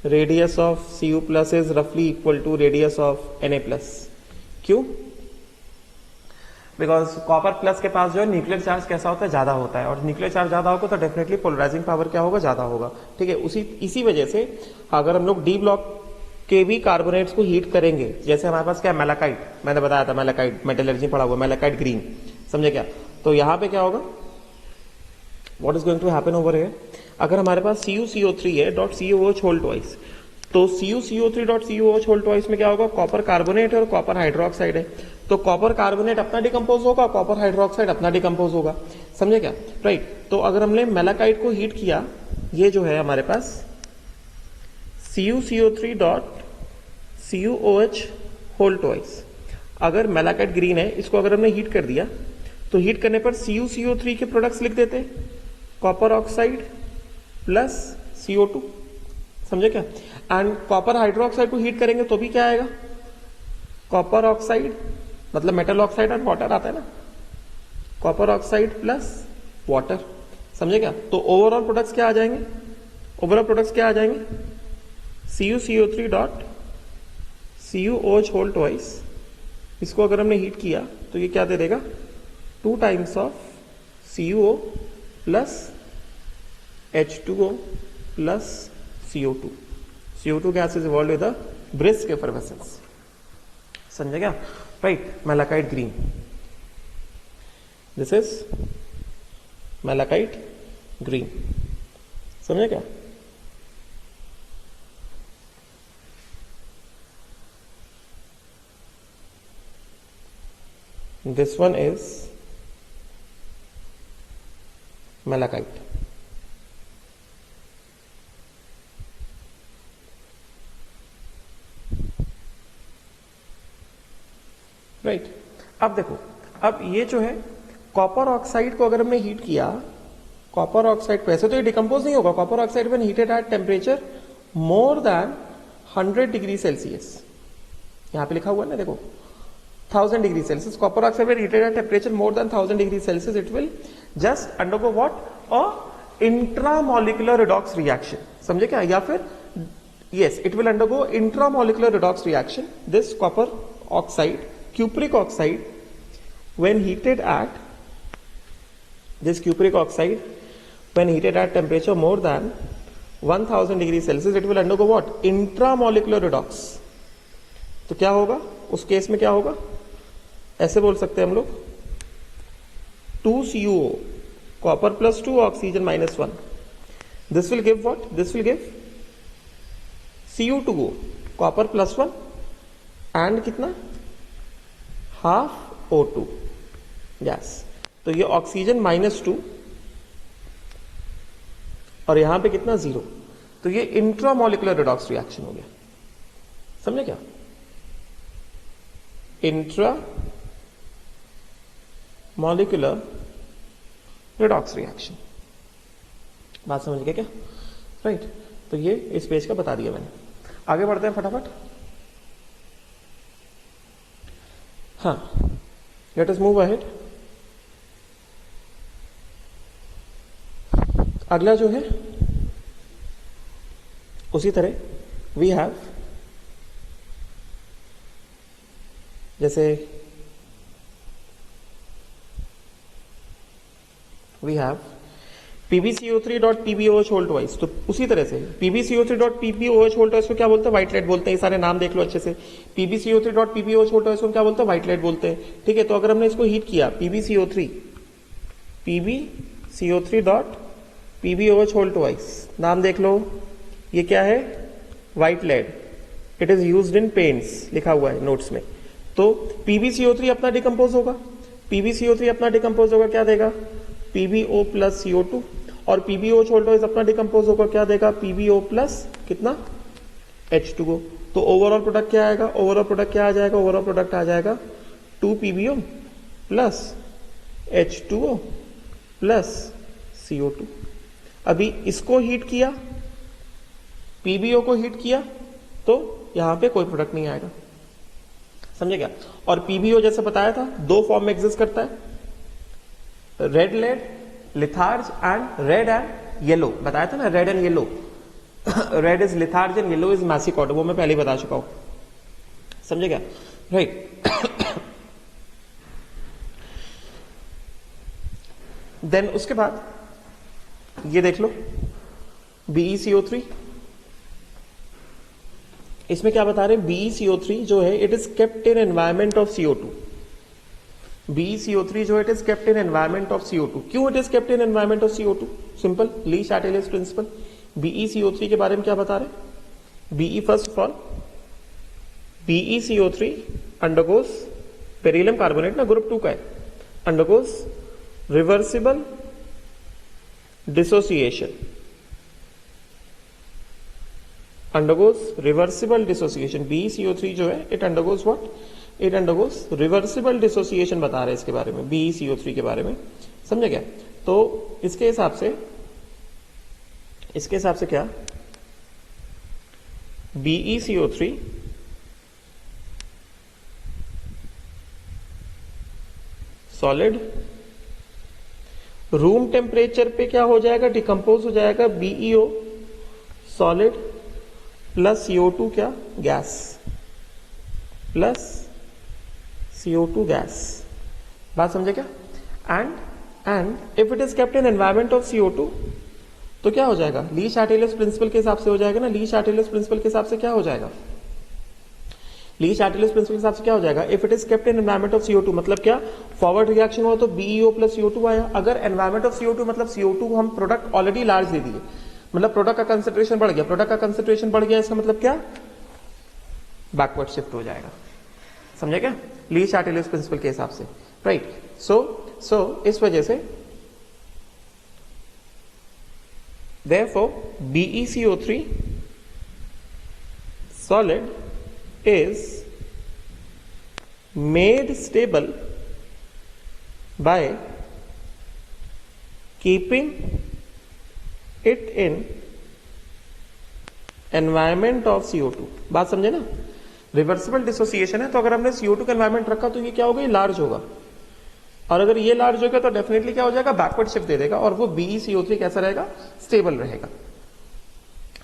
radius of Cu plus is रफली equal to radius of Na plus. क्यों, बिकॉज कॉपर प्लस के पास जो है न्यूक्लियर चार्ज कैसा होता है, ज्यादा होता है, और न्यूक्लियर चार्ज ज्यादा होगा तो डेफिनेटली पोलराइजिंग पावर क्या होगा, ज्यादा होगा, ठीक है। इसी वजह से अगर हम लोग डी ब्लॉक के भी कार्बोनेट्स को हीट करेंगे, जैसे हमारे पास क्या है, मेलाकाइट, मैंने बताया था मेलाकाइट, मेटलर्जी पढ़ा हुआ, मेलाकाइट ग्रीन, समझे क्या। तो यहां पे क्या होगा, what is going to happen over here, अगर हमारे पास CuCO3 है डॉट CuOH होल ट्वाइस, तो CuCO3 dot CuOH whole twice में क्या होगा, कॉपर कार्बोनेट और कॉपर हाइड्रोक्साइड है, तो कॉपर कार्बोनेट अपना डिकम्पोज होगा, कॉपर हाइड्रोक्साइड अपना डिकम्पोज होगा, समझे क्या, राइट। तो अगर हमने मेलाकाइट को हीट किया, ये जो है हमारे पास CuCO3 dot CuOH whole twice, अगर मेलाकाइट ग्रीन है, इसको अगर हमने हीट कर दिया तो हीट करने पर CuCO3 के प्रोडक्ट्स लिख देते, कॉपर ऑक्साइड प्लस CO2, समझे क्या। एंड कॉपर हाइड्रोक्साइड को हीट करेंगे तो भी क्या आएगा, कॉपर ऑक्साइड मतलब मेटल ऑक्साइड और वाटर आता है ना, कॉपर ऑक्साइड प्लस वाटर, समझे क्या। तो ओवरऑल प्रोडक्ट्स क्या आ जाएंगे, ओवरऑल प्रोडक्ट्स क्या आ जाएंगे, CuCO3 dot CuOH whole twice, इसको अगर हमने हीट किया तो ये क्या दे देगा, 2 times of CuO plus H2O plus CO2। CO2 gas is evolve with a brisk effervescence, समझे क्या, right. Malachite green, this is malachite green, समझे क्या। This one is malachite, right. अब देखो, अब ये जो है कॉपर ऑक्साइड को अगर हमने हीट किया, कॉपर ऑक्साइड को, ऐसे तो ये डिकम्पोज नहीं होगा, copper oxide when heated at temperature more than 100 degree Celsius, यहाँ पे लिखा हुआ है ना, देखो 1000 degree Celsius, copper oxide when heated at temperature more than 1000 degree Celsius it will just undergo what, a intramolecular redox reaction. समझे क्या? या फिर yes, it will undergo intramolecular redox reaction. This copper oxide, cupric oxide, when heated at this cupric oxide when heated at temperature more than 1000 degree Celsius it will undergo what, intramolecular redox. तो क्या होगा उस case में? क्या होगा? ऐसे बोल सकते हैं हम लोग 2CuO, copper plus 2 oxygen minus 1. This will give what? This will give Cu2O, copper plus 1 and कितना, हाफ O2 गैस. तो ये ऑक्सीजन माइनस 2 और यहां पे कितना, 0. तो ये इंट्रामोलिकुलर रिडॉक्स रिएक्शन हो गया. समझे क्या? Intra molecular redox reaction. बात समझ गए क्या? राइट. तो ये इस पेज का बता दिया मैंने. आगे बढ़ते हैं फटाफट. हाँ, लेट अस मूव अहेड. अगला जो है उसी तरह वी हैव, जैसे we have PbCO3.PbOH whole twice. तो उसी तरह से PbCO3.PbOH होल ट्वाइस को क्या बोलते हैं? व्हाइट लाइट बोलते हैं. ये सारे नाम देख लो अच्छे से. PbCO3.PbOH होल ट्वाइस को क्या बोलते हैं? व्हाइट लाइट बोलते हैं. ठीक है. तो अगर हमने इसको हीट किया, PbCO3.PbOH होल ट्वाइस, नाम देख लो. ये क्या है? White lead. It is used in paints, लिखा हुआ है नोट्स में. तो PbCO3 अपना डिकम्पोज होगा. PbCO3 अपना डिकम्पोज होगा, क्या देगा? PbO plus CO2. और PbOH होल ट्वाइस अपना डिकम्पोज होगा, क्या देगा? PbO प्लस कितना, H2O. तो ओवरऑल प्रोडक्ट क्या आएगा? ओवरऑल प्रोडक्ट क्या आ जाएगा? ओवरऑल प्रोडक्ट आ जाएगा 2PbO plus H2O plus CO2. अभी इसको हीट किया, PbO को हीट किया, तो यहां पे कोई प्रोडक्ट नहीं आएगा. समझे क्या? और PbO जैसे बताया था, दो फॉर्म में एग्जिस्ट करता है, red lead, litharge and red and yellow. बताया था ना, red and yellow. Red is litharge and yellow is massicot. वो मैं पहले ही बता चुका हूं. समझे क्या? राइट. देन उसके बाद ये देख लो BeCO3. इसमें क्या बता रहे हैं? BeCO3 जो है it is kept in environment of CO2. BeCO3 जो it is kept in environment of CO2. क्यों it is kept in environment of CO2? Simple, Le Chatelier's principle. BeCO3 के बारे में क्या बता रहे? BE first of all, BeCO3 undergoes, beryllium carbonate ना, group 2 का है, undergoes reversible dissociation. undergoes reversible dissociation. BeCO3 जो है it undergoes what? It undergoes reversible dissociation. बता रहे हैं इसके बारे में, BeCO3 के बारे में. समझे क्या? तो इसके हिसाब से क्या, BeCO3 सॉलिड रूम टेम्परेचर पे क्या हो जाएगा? डिकम्पोज हो जाएगा. BeO सॉलिड प्लस CO2 क्या? Gas, plus CO2 gas. बात समझे क्या? And if it is kept in environment of CO2 तो क्या हो जाएगा? ली शैटेलियस प्रिंसिपल के हिसाब से हो जाएगा ना. ली शैटेलियस प्रिंसिपल के हिसाब से क्या हो जाएगा? ली शैटेलियस प्रिंसिपल के हिसाब से क्या हो जाएगा? If it is kept in environment of CO2 मतलब क्या? फॉरवर्ड रिएक्शन हुआ तो BeO प्लस CO2 आया. अगर एनवायरमेंट ऑफ CO2 मतलब CO2 हम प्रोडक्ट ऑलरेडी लार्ज दे दिए, मतलब प्रोडक्ट का कंसेंट्रेशन बढ़ गया. प्रोडक्ट का कंसेंट्रेशन बढ़ गया, इसका मतलब क्या? बैकवर्ड शिफ्ट हो जाएगा. समझे क्या? ली शैटेलियस प्रिंसिपल के हिसाब से. राइट. सो इस वजह से therefore BeCO3 solid is made stable by keeping it in environment of CO2. बात समझे ना? रिवर्सिबल डिसोसिएशन है, तो अगर हमने CO2 का एनवायरमेंट रखा तो ये क्या होगा, ये लार्ज होगा, और अगर ये लार्ज होगा तो डेफिनेटली क्या हो जाएगा, बैकवर्ड शिफ्ट दे देगा, और वो BeCO3 कैसा रहेगा, स्टेबल रहेगा,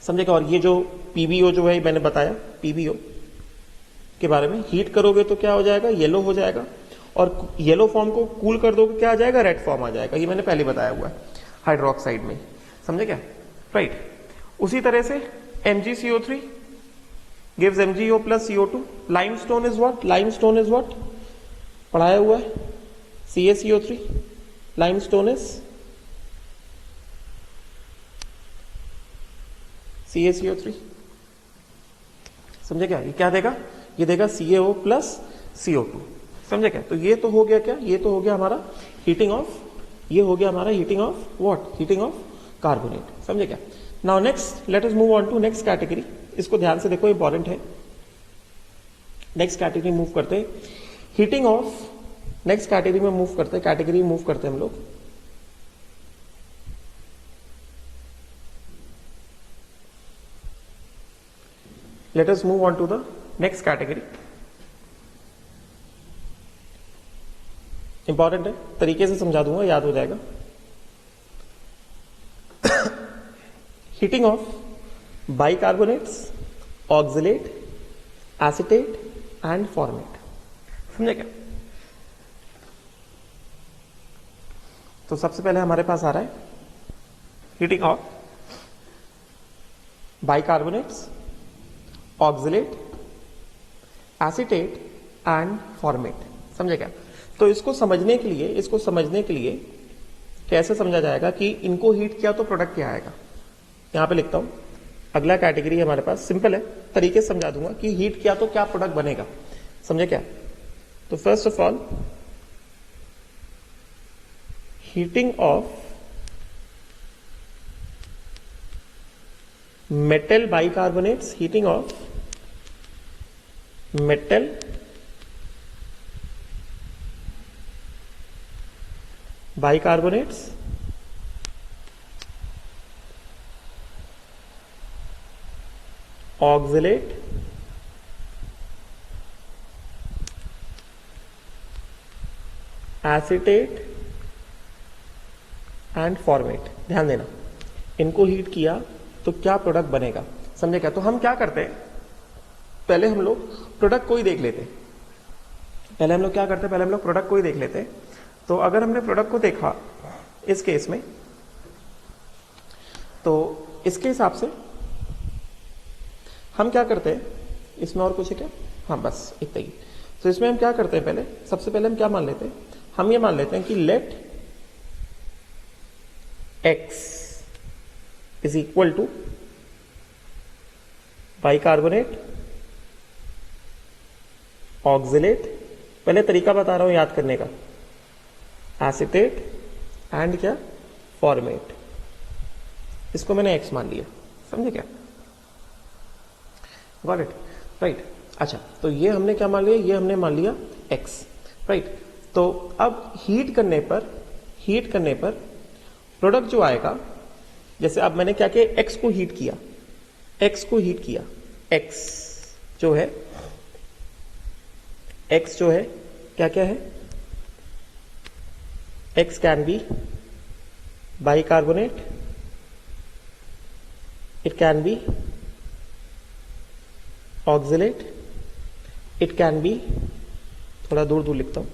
समझेगा। और ये जो PbO जो है मैंने बताया, PbO के बारे में, हीट करोगे तो क्या हो जाएगा, येलो हो जाएगा, और येलो फॉर्म को कूल कर दोगे क्या आ जाएगा, रेड फॉर्म आ जाएगा, ये मैंने पहले बताया हुआ है हाइड्रोक्साइड में, समझे क्या, राइट। उसी तरह से MgCO3 gives MgO plus CO2. Limestone is what? Limestone is what? पढ़ाया हुआ है, CaCO3. Limestone is CaCO3. समझे क्या, ये क्या देगा, ये देगा CaO plus CO2, समझे क्या। तो ये तो हो गया क्या, ये तो हो गया हमारा हीटिंग ऑफ, ये हो गया हमारा heating of what, heating of carbonate, समझे क्या। Now next let us move on to next category, इसको ध्यान से देखो, इंपॉर्टेंट है। नेक्स्ट कैटेगरी मूव करते हैं, हीटिंग ऑफ, नेक्स्ट कैटेगरी में मूव करते हैं, कैटेगरी मूव करते हैं हम लोग। Let us move on to the next category, important है, तरीके से समझा दूंगा, याद हो जाएगा। Heating of bicarbonates, oxalate, acetate and formate, समझे क्या। तो सबसे पहले हमारे पास आ रहा है heating of bicarbonates, oxalate, acetate and formate, समझे क्या। तो इसको समझने के लिए कैसे समझा जाएगा कि इनको हीट किया तो प्रोडक्ट क्या आएगा। यहां पे लिखता हूं, अगला कैटेगरी हमारे पास सिंपल है, तरीके से समझा दूंगा कि हीट किया तो क्या प्रोडक्ट बनेगा, समझे क्या। तो first of all, heating of metal bicarbonates, heating of metal bicarbonates, oxalate, acetate and format. ध्यान देना, इनको हीट किया तो क्या प्रोडक्ट बनेगा, समझे क्या। तो हम क्या करते हैं, पहले हम लोग प्रोडक्ट को ही देख लेते हैं, पहले हम लोग क्या करते हैं, पहले हम लोग प्रोडक्ट को ही देख लेते हैं। तो अगर हमने प्रोडक्ट को देखा इस केस में, तो इसके हिसाब से हम क्या करते हैं, इसमें और कुछ है क्या, हाँ बस इतना ही। तो इसमें हम क्या करते हैं, पहले सबसे पहले हम क्या मान लेते हैं, हम ये मान लेते हैं कि let x is equal to bicarbonate, oxalate, पहले तरीका बता रहा हूं याद करने का, एसीटेट एंड क्या, फॉर्मेट, इसको मैंने x मान लिया, समझे क्या, गॉट इट, राइट। अच्छा, तो ये हमने क्या मान लिया, ये हमने मान लिया x, राइट। तो अब हीट करने पर प्रोडक्ट जो आएगा, जैसे अब मैंने क्या किया, x को हीट किया, x जो है, क्या क्या है, x can be bicarbonate, it can be oxalate, it can B, थोड़ा दूर दूर लिखता हूं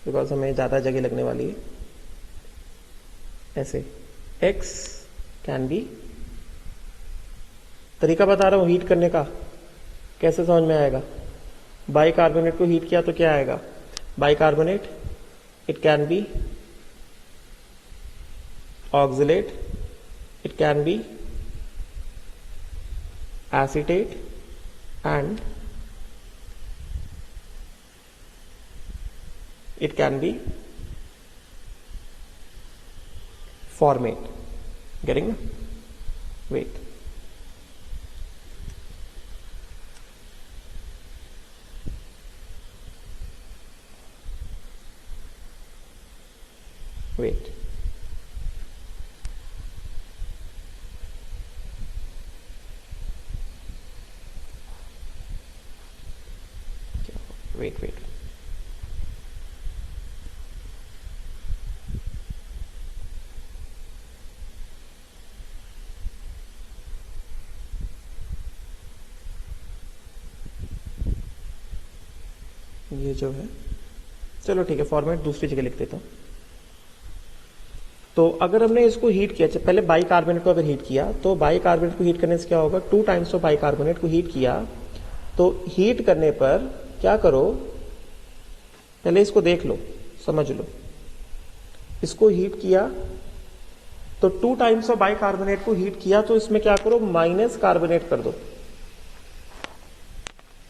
बिकॉज हमें ज्यादा जगह लगने वाली है, ऐसे x कैन बी, तरीका बता रहा हूं हीट करने का, कैसे समझ में आएगा। बाइकार्बोनेट को हीट किया तो क्या आएगा, bicarbonate, it can be oxalate, it can be acetate and it can be formate. Getting me? Wait. Wait. Wait wait, ये जो है, चलो ठीक है, फॉर्मेट दूसरी जगह लिख देता हूं। तो अगर हमने इसको हीट किया, पहले बाइकार्बोनेट को अगर हीट किया, तो बाइकार्बोनेट को हीट करने से क्या होगा, 2 टाइम्स ऑफ बाइकार्बोनेट को हीट किया, तो हीट करने पर क्या करो, पहले इसको देख लो, समझ लो, इसको हीट किया तो 2 टाइम्स ऑफ बाइकार्बोनेट को हीट किया, तो इसमें क्या करो, माइनस कार्बोनेट कर दो,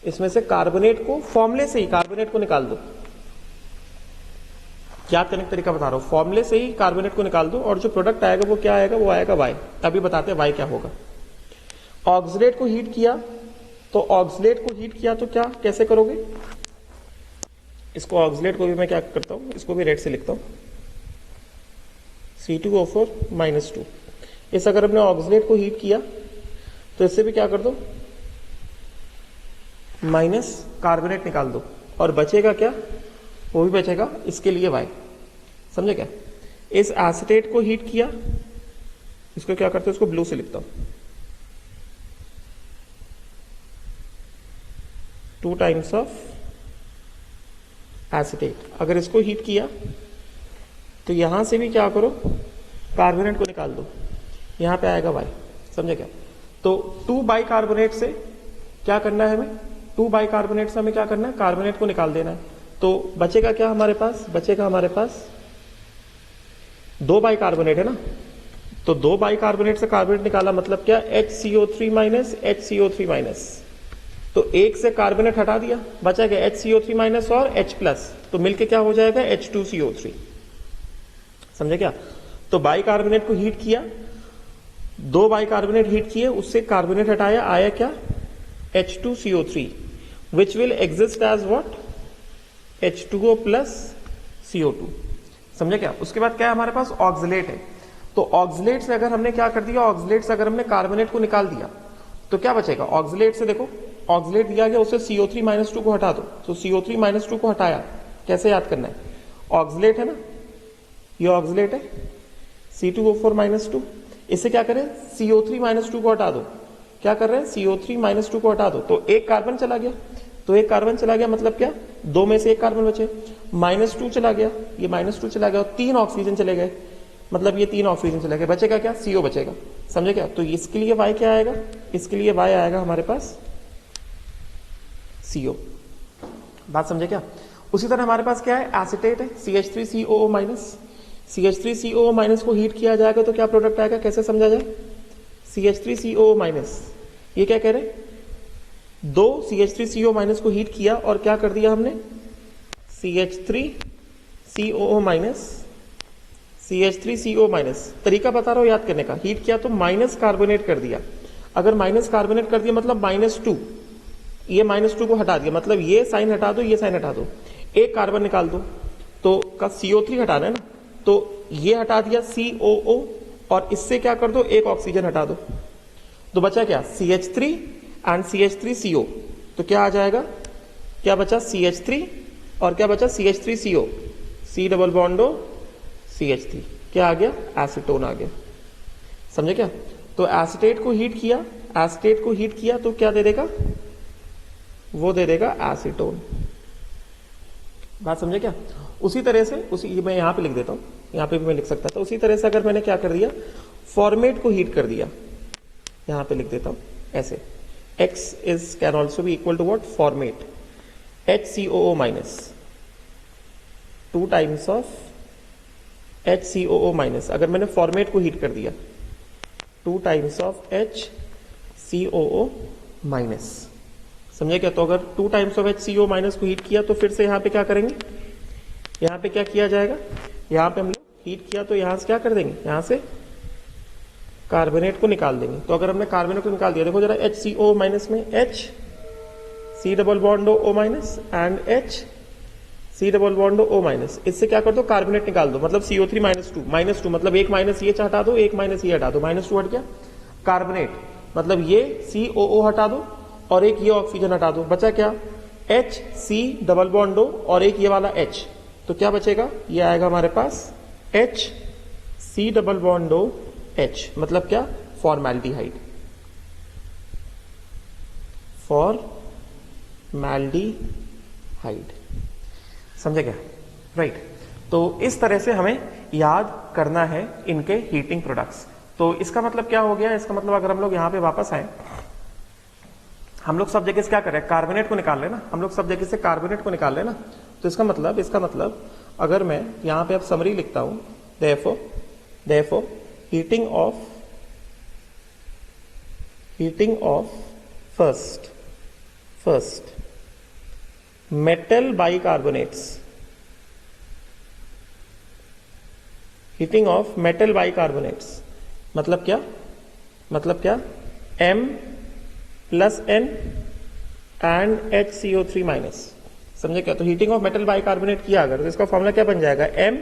इसमें से कार्बोनेट को, फॉर्मूले से ही कार्बोनेट को निकाल दो। याद करने का तरीका बता रहा हूं, फॉर्मूले से ही कार्बोनेट को निकाल दो, और जो प्रोडक्ट आएगा वो क्या आएगा, वो आएगा वाई। अभी बताते हैं वाई क्या होगा। ऑक्सलेट को हीट किया, तो ऑक्सलेट को हीट किया तो क्या, कैसे करोगे, इसको ऑक्सलेट को भी मैं क्या करता हूं, इसको भी रेड से लिखता हूं, C2O4 -2। इस अगर हमने ऑक्सलेट को हीट किया तो इससे भी क्या कर दो, माइनस कार्बोनेट निकाल दो, और बचेगा क्या, वो भी बचेगा इसके लिए वाई। समझे क्या, इस एसीटेट को हीट किया, इसको क्या करते हैं, इसको ब्लू से लिखता हूं, 2 टाइम्स ऑफ एसीटेट। अगर इसको हीट किया तो यहां से भी क्या करो, कार्बोनेट को निकाल दो, यहां पे आएगा वाई। समझे क्या, तो 2 बाइकार्बोनेट से क्या करना है हमें, 2 बाइकार्बोनेट से हमें क्या करना है, कार्बोनेट को निकाल देना है। तो बचेगा क्या हमारे पास, बचेगा हमारे पास 2 बाइकार्बोनेट है ना, तो 2 बाइकार्बोनेट से कार्बोनेट निकाला, मतलब क्या, HCO3 माइनस HCO3 माइनस, तो एक से कार्बोनेट हटा दिया, बचा गया HCO3 माइनस और H प्लस, तो मिलके क्या हो जाएगा, H2CO3। समझे क्या, तो बाइकार्बोनेट को हीट किया, 2 बाइकार्बोनेट हीट किए, उससे कार्बोनेट हटाया, आया क्या, H2CO3, which will exist as what, H2O plus CO2। समझे क्या, उसके बाद क्या है हमारे पास, ऑक्सलेट है, तो ऑक्सलेट से अगर हमने क्या कर दिया, ऑक्सलेट से अगर हमने कार्बोनेट को निकाल दिया तो क्या बचेगा, ऑक्सलेट से देखो, ऑक्सलेट दिया गया, उससे CO3 -2 को हटा दो, तो CO3 -2 को हटाया, कैसे याद करना है, ऑक्सलेट है ना, ये ऑक्सलेट है, C2O4 -2, इससे क्या करें, CO3 -2 को हटा दो, क्या कर रहे हैं, CO3 -2 को हटा दो, तो एक कार्बन चला गया, तो एक कार्बन चला गया, मतलब क्या, 2 में से एक कार्बन बचे, -2 चला गया, ये -2 चला गया, और 3 ऑक्सीजन चले गए, मतलब ये 3 ऑक्सीजन चले गए, बचेगा क्या, CO बचेगा। समझे क्या, तो इसके लिए वाई क्या आएगा, इसके लिए वाई आएगा हमारे पास CO। बात समझे क्या, उसी तरह हमारे पास क्या है, एसीटेट है, CH3COO माइनस, CH3COO माइनस को हीट किया जाएगा तो क्या प्रोडक्ट आएगा, कैसे समझा जाए, CH3COO माइनस, ये क्या कह रहे, 2 CH3CO माइनस को हीट किया और क्या कर दिया हमने, CH3COO माइनस, CH3CO माइनस, तरीका बता रहा हूं याद करने का, हीट किया तो माइनस कार्बोनेट कर दिया, अगर माइनस कार्बोनेट कर दिया मतलब -2, ये -2 को हटा दिया, मतलब ये साइन हटा दो, ये साइन हटा दो, एक कार्बन निकाल दो, तो का CO3 हटाना है ना, तो ये हटा दिया COO, और इससे क्या कर दो, एक ऑक्सीजन हटा दो, तो बचा क्या, CH3 एंड CH3CO, तो क्या आ जाएगा, क्या बचा, CH3 और क्या बचा, CH3CO, C डबल बॉन्डो CH3, क्या आ गया, एसीटोन आ गया। समझे क्या, तो एसीटेट को हीट किया, एसीटेट को हीट किया तो क्या दे देगा, वो दे देगा एसीटोन। बात समझे क्या, उसी तरह से, उसी मैं यहां पे लिख देता हूं, यहां पे भी मैं लिख सकता था, उसी तरह से अगर मैंने क्या कर दिया, फॉर्मेट को हीट कर दिया, यहां पे लिख देता हूं ऐसे, X is can also be equal to what, formate, HCOO minus, 2 times of HCOO minus, अगर मैंने फॉर्मेट को हीट कर दिया, 2 times of HCOO minus। समझे क्या, तो अगर 2 times of HCOO minus को हीट किया तो फिर से यहां पे क्या करेंगे, यहां पे क्या किया जाएगा, यहां पे हम लोग हीट किया तो यहां से क्या कर देंगे, यहां से कार्बोनेट को निकाल देंगे, तो अगर हमने कार्बोनेट को निकाल दिया, देखो जरा HCO माइनस में H C double bond O minus and H C double bond O minus, इससे क्या कर दो, कार्बोनेट निकाल दो, मतलब CO3 -2 मतलब एक माइनस ये हटा दो, एक माइनस ये हटा दो, -2 हट गया, कार्बोनेट मतलब ये COO हटा दो और एक ये ऑक्सीजन हटा दो, बचा क्या, H C double bond O और एक ये वाला H, तो क्या बचेगा, ये आएगा हमारे पास H C double bond O H, मतलब क्या, फॉर्मैल्डिहाइड, फॉर्मैल्डिहाइड। समझे क्या, राइट। तो इस तरह से हमें याद करना है इनके हीटिंग प्रोडक्ट्स। तो इसका मतलब क्या हो गया, इसका मतलब अगर हम लोग यहां पे वापस आए, हम लोग सब जगह से क्या कर रहे हैं, कार्बोनेट को निकाल लेना, हम लोग सब जगह से कार्बोनेट को निकाल लेना। तो इसका मतलब अगर मैं यहां पे अब समरी लिखता हूं, therefore heating of first metal bicarbonates, heating of metal bicarbonates मतलब क्या, M plus N and HCO3 minus. समझे क्या, तो हीटिंग ऑफ मेटल बाइकार्बोनेट किया अगर, तो इसका फॉर्मूला क्या बन जाएगा, M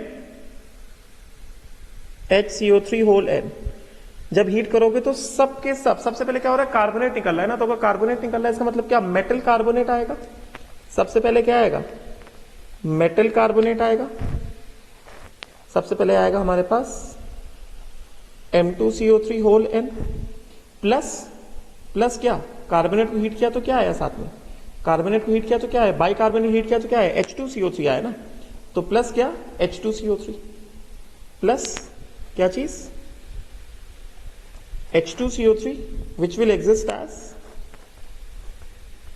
HCO3 होल N। जब हीट करोगे तो सबके सब, सबसे पहले क्या हो रहा है, कार्बोनेट निकल रहा है ना, तो अगर कार्बोनेट निकल रहा है इसका मतलब क्या, मेटल कार्बोनेट आएगा। सबसे पहले क्या आएगा, मेटल कार्बोनेट आएगा। सबसे पहले आएगा हमारे पास M2CO3 होल N प्लस क्या, कार्बोनेट को हीट किया तो क्या आया साथ में, कार्बोनेट को हीट किया तो क्या है, बाइकार्बोनेट हीट किया तो क्या है, H2CO3 आया ना, तो प्लस क्या, H2CO3 प्लस क्या चीज, H2CO3 which will exist as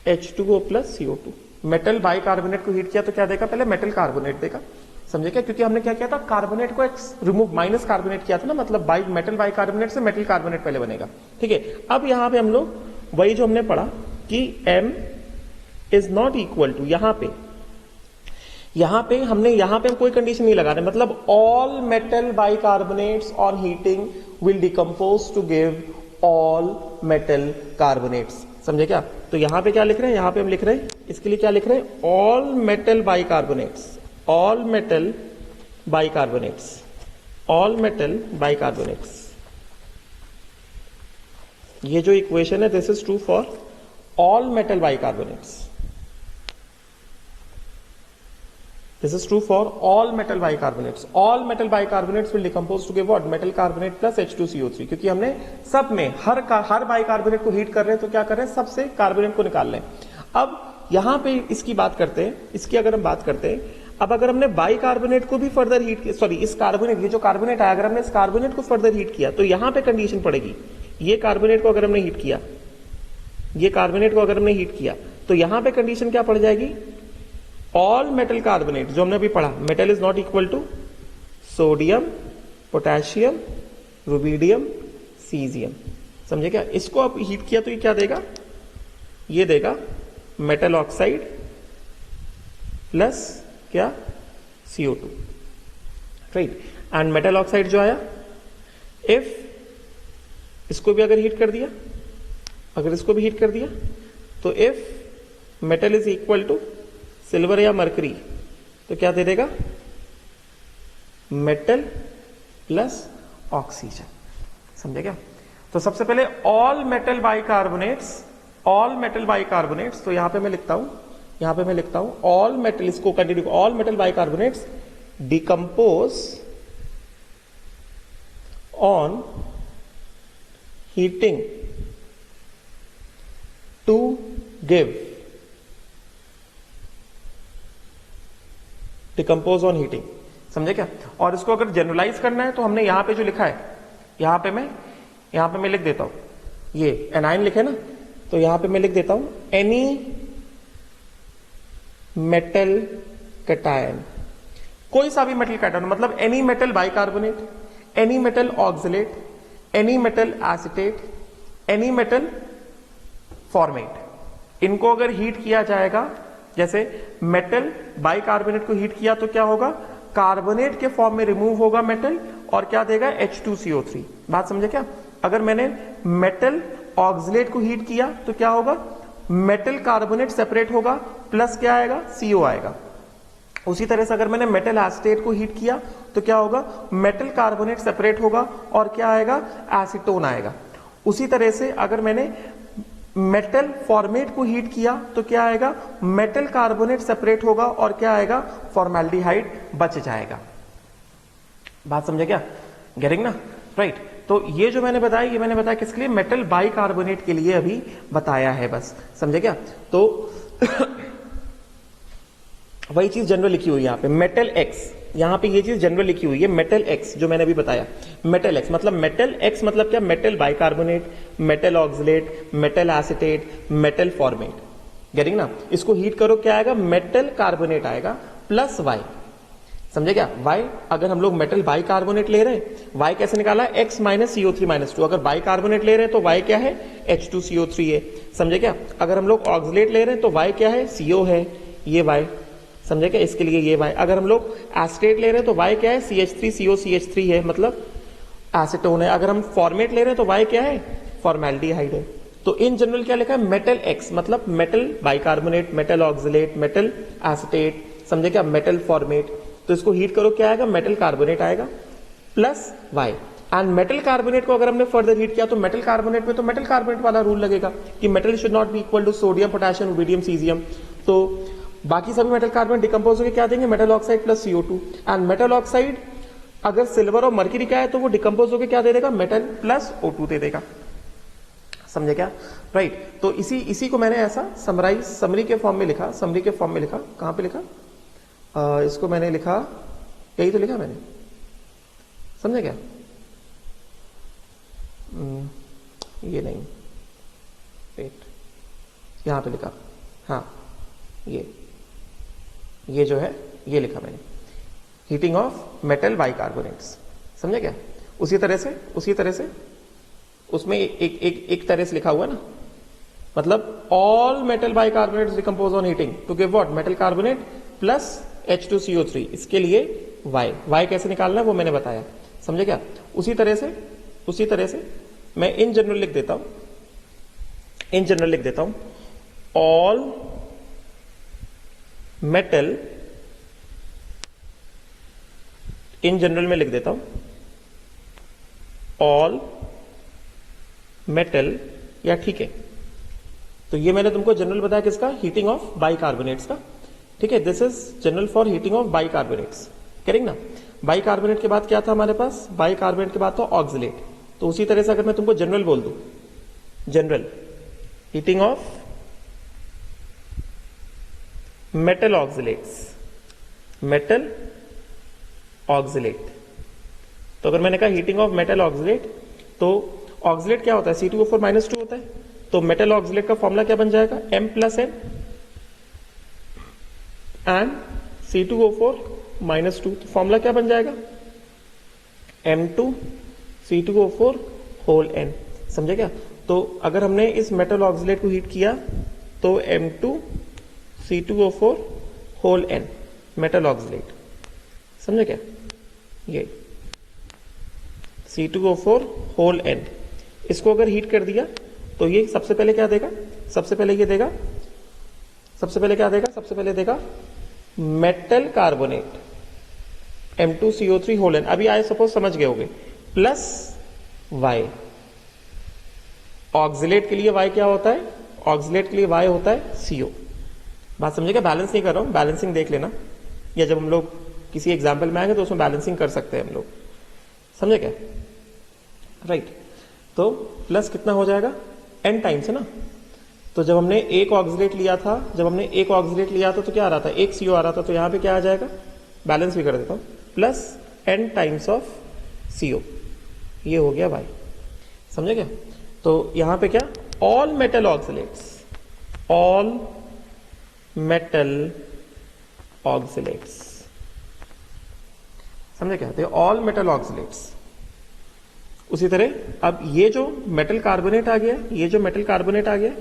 H2O plus CO2। Metal bicarbonate को हीट किया तो क्या देगा, पहले मेटल कार्बोनेट देगा। समझे क्या, क्योंकि हमने क्या किया था, कार्बोनेट को रिमूव, माइनस कार्बोनेट किया था ना, मतलब मेटल बाइकार्बोनेट से मेटल कार्बोनेट पहले बनेगा। ठीक है, अब यहां पे हम लोग वही जो हमने पढ़ा कि M is not equal to, यहां पे हम कोई कंडीशन नहीं लगा रहे, मतलब all metal bicarbonates on heating will decompose to give all metal carbonates. समझे क्या, तो यहां पे क्या लिख रहे हैं, यहां पे हम लिख रहे हैं, इसके लिए क्या लिख रहे हैं, all metal bicarbonates, all metal bicarbonates. ये जो इक्वेशन है, this is true for all metal bicarbonates, this is true for all metal bicarbonates। all metal bicarbonates will decompose to give what, metal carbonate plus H2CO3, क्योंकि हमने सब में हर bicarbonate को heat कर रहे हैं, तो क्या कर रहे हैं, सबसे कार्बोनेट को निकाल लें। अब यहां पे इसकी बात करते हैं, इसकी अगर हम बात करते हैं, अब अगर हमने बाइकार्बोनेट को भी फर्दर हीट किया, सॉरी इस कार्बोनेट, ये जो कार्बोनेट आया, अगर हमने इस कार्बोनेट को फर्दर हीट किया तो यहां पे कंडीशन पड़ेगी, ये कार्बोनेट को अगर हमने हीट किया, ये कार्बोनेट को अगर हमने हीट किया तो यहां पे कंडीशन क्या पड़ जाएगी, ऑल मेटल कार्बोनेट, जो हमने अभी पढ़ा, metal is not equal to sodium, potassium, rubidium, caesium. समझे क्या, इसको आप हीट किया तो ये क्या देगा, ये देगा मेटल ऑक्साइड प्लस क्या, CO2, right. And metal oxide जो आया, इफ इसको भी अगर हीट कर दिया, अगर इसको भी हीट कर दिया, तो if metal is equal to silver या मरकरी, तो क्या दे देगा, मेटल प्लस ऑक्सीजन। समझे क्या, तो सबसे पहले ऑल मेटल बाइकार्बोनेट्स, तो यहां पे मैं लिखता हूं, ऑल मेटल, इसको continue, all metal bicarbonates decompose on heating to give, decompose on heating. समझे क्या, और इसको अगर जनरलाइज करना है तो हमने यहां पे जो लिखा है, यहां पे मैं लिख देता हूं, ये एनाइन लिखे ना, तो यहां पे मैं लिख देता हूं एनी मेटल कैटायन, कोई सा भी मेटल कैटायन, मतलब any metal bicarbonate, any metal oxalate, any metal acetate, any metal format, इनको अगर हीट किया जाएगा, जैसे मेटल बाइकार्बोनेट को हीट किया तो क्या होगा, कार्बोनेट के फॉर्म में रिमूव होगा मेटल, और क्या देगा, H2CO3। बात समझे क्या, अगर मैंने मेटल ऑक्सलेट को हीट किया तो क्या होगा, मेटल कार्बोनेट सेपरेट होगा, प्लस क्या आएगा, CO आएगा। उसी तरह से अगर मैंने मेटल एसिटेट को हीट किया तो क्या होगा, मेटल कार्बोनेट सेपरेट होगा और क्या आएगा, एसीटोन आएगा। उसी तरह से अगर मैंने मेटल फॉर्मेट को हीट किया तो क्या आएगा, मेटल कार्बोनेट सेपरेट होगा और क्या आएगा, फॉर्मेल्डिहाइड बच जाएगा। बात समझे क्या, गेटिंग ना, राइट। तो ये जो मैंने बताया, ये मैंने बताया किसके लिए, मेटल बाइकार्बोनेट के लिए अभी बताया है, बस समझे क्या। तो वही चीज जनरल लिखी हुई है यहाँ पे, मेटल एक्स, यहाँ पे ये चीज जनरल लिखी हुई है, मेटल एक्स जो मैंने अभी बताया। मेटल एक्स मतलब, मेटल एक्स मतलब क्या, metal bicarbonate, metal oxalate, metal acetate, metal format, getting ना। इसको हीट करो क्या आएगा, मेटल कार्बोनेट आएगा प्लस वाई, समझे क्या। वाई अगर हम लोग मेटल बाइकार्बोनेट ले रहे हैं, वाई कैसे निकाला, एक्स माइनस CO3 माइनस 2। अगर बाइकार्बोनेट ले रहे हैं तो वाई क्या है, H2CO3 है, समझे क्या। अगर हम लोग ऑक्सलेट ले रहे हैं तो वाई क्या है, CO है, ये वाई, समझे क्या, इसके लिए ये वाई। अगर हम लोग एसिटेट ले रहे हैं तो वाई क्या है, CH3COCH3 है, मतलब एसीटोन है। अगर हम फॉर्मेट ले रहे हैं तो वाई क्या है, फॉर्मेल्डिहाइड है। तो इन जनरल क्या लिखा है, मेटल एक्स मतलब metal bicarbonate, metal oxalate, metal acetate, समझे क्या, मेटल फॉर्मेट। तो इसको हीट करो क्या आएगा, मेटल कार्बोनेट आएगा plus Y. And metal carbonate को अगर हमने फर्दर हीट किया तो मेटल कार्बोनेट में तो मेटल कार्बोनेट वाला रूल लगेगा कि metal should not be equal to sodium, potassium, rubidium, caesium. तो बाकी सभी मेटल कार्बोनेट डिकम्पोज होकर क्या देंगे, metal oxide plus CO2। And metal oxide अगर सिल्वर और मर्क्यूरी का है तो वो डिकम्पोज होकर क्या दे देगा, मेटल प्लस O2 दे देगा, समझे क्या, राइट। तो इसी को मैंने ऐसा समरी के फॉर्म में लिखा, कहां पे लिखा, इसको मैंने लिखा, यही तो लिखा मैंने, समझे क्या, ये नहीं, वेट, यहां पे लिखा, हाँ ये जो है ये लिखा मैंने, हीटिंग ऑफ मेटल बाइकार्बोनेट्स, समझे क्या। उसी तरह से उसमें एक तरह से लिखा हुआ ना, मतलब all metal bicarbonates decompose on heating to give what, metal carbonate plus H2CO3। इसके लिए वाई कैसे निकालना है वो मैंने बताया, समझे क्या। उसी तरह से मैं इन जनरल लिख देता हूं, ऑल मेटल, इन जनरल में लिख देता हूं, ऑल मेटल, या ठीक है। तो ये मैंने तुमको जनरल बताया किसका, हीटिंग ऑफ बाइकार्बोनेट्स का, ठीक है। This is general for heating of bicarbonates, करेंगे ना। बाइकार्बोनेट के बाद क्या था हमारे पास, बाइकार्बोनेट के बाद तो ऑक्सलेट। तो उसी तरह से अगर मैं तुमको जनरल बोल दूं, general heating of metal oxalates, metal oxalate, तो अगर मैंने कहा हीटिंग ऑफ मेटल ऑक्सलेट, तो ऑक्सलेट क्या होता है, C2O4 माइनस 2 होता है। तो मेटल ऑक्सलेट का फॉर्मूला क्या बन जाएगा, M plus N and C2O4 minus 2। तो फॉर्मूला क्या बन जाएगा, M2C2O4 होल N, समझे क्या। तो अगर हमने इस मेटल ऑक्सलेट को हीट किया तो M2C2O4 whole N metal oxalate, समझे क्या, ये C2O4 होल N, इसको अगर हीट कर दिया तो ये सबसे पहले क्या देगा, सबसे पहले देगा metal carbonate M2CO3 whole N। अभी आए सपोज समझ गए होगे, प्लस Y। ऑक्सलेट के लिए Y क्या होता है, ऑक्सलेट के लिए Y होता है CO। बात समझेगा, बैलेंस नहीं कर रहा हूं, बैलेंसिंग देख लेना, या जब हम लोग किसी एग्जाम्पल में आएंगे तो उसमें बैलेंसिंग कर सकते हैं हम लोग, समझे क्या, राइट। तो प्लस कितना हो जाएगा, N टाइम्स है ना। तो जब हमने एक ऑक्सलेट लिया था, तो क्या आ रहा था, एक CO आ रहा था, तो यहां पे क्या आ जाएगा, बैलेंस भी कर देता हूं, plus N times of CO, ये हो गया Y, समझे क्या। तो यहां पे क्या, all metal oxalates, all metal oxalates, समझे क्या, तो ऑल मेटल ऑक्सलेट्स। उसी तरह अब ये जो मेटल कार्बोनेट आ गया,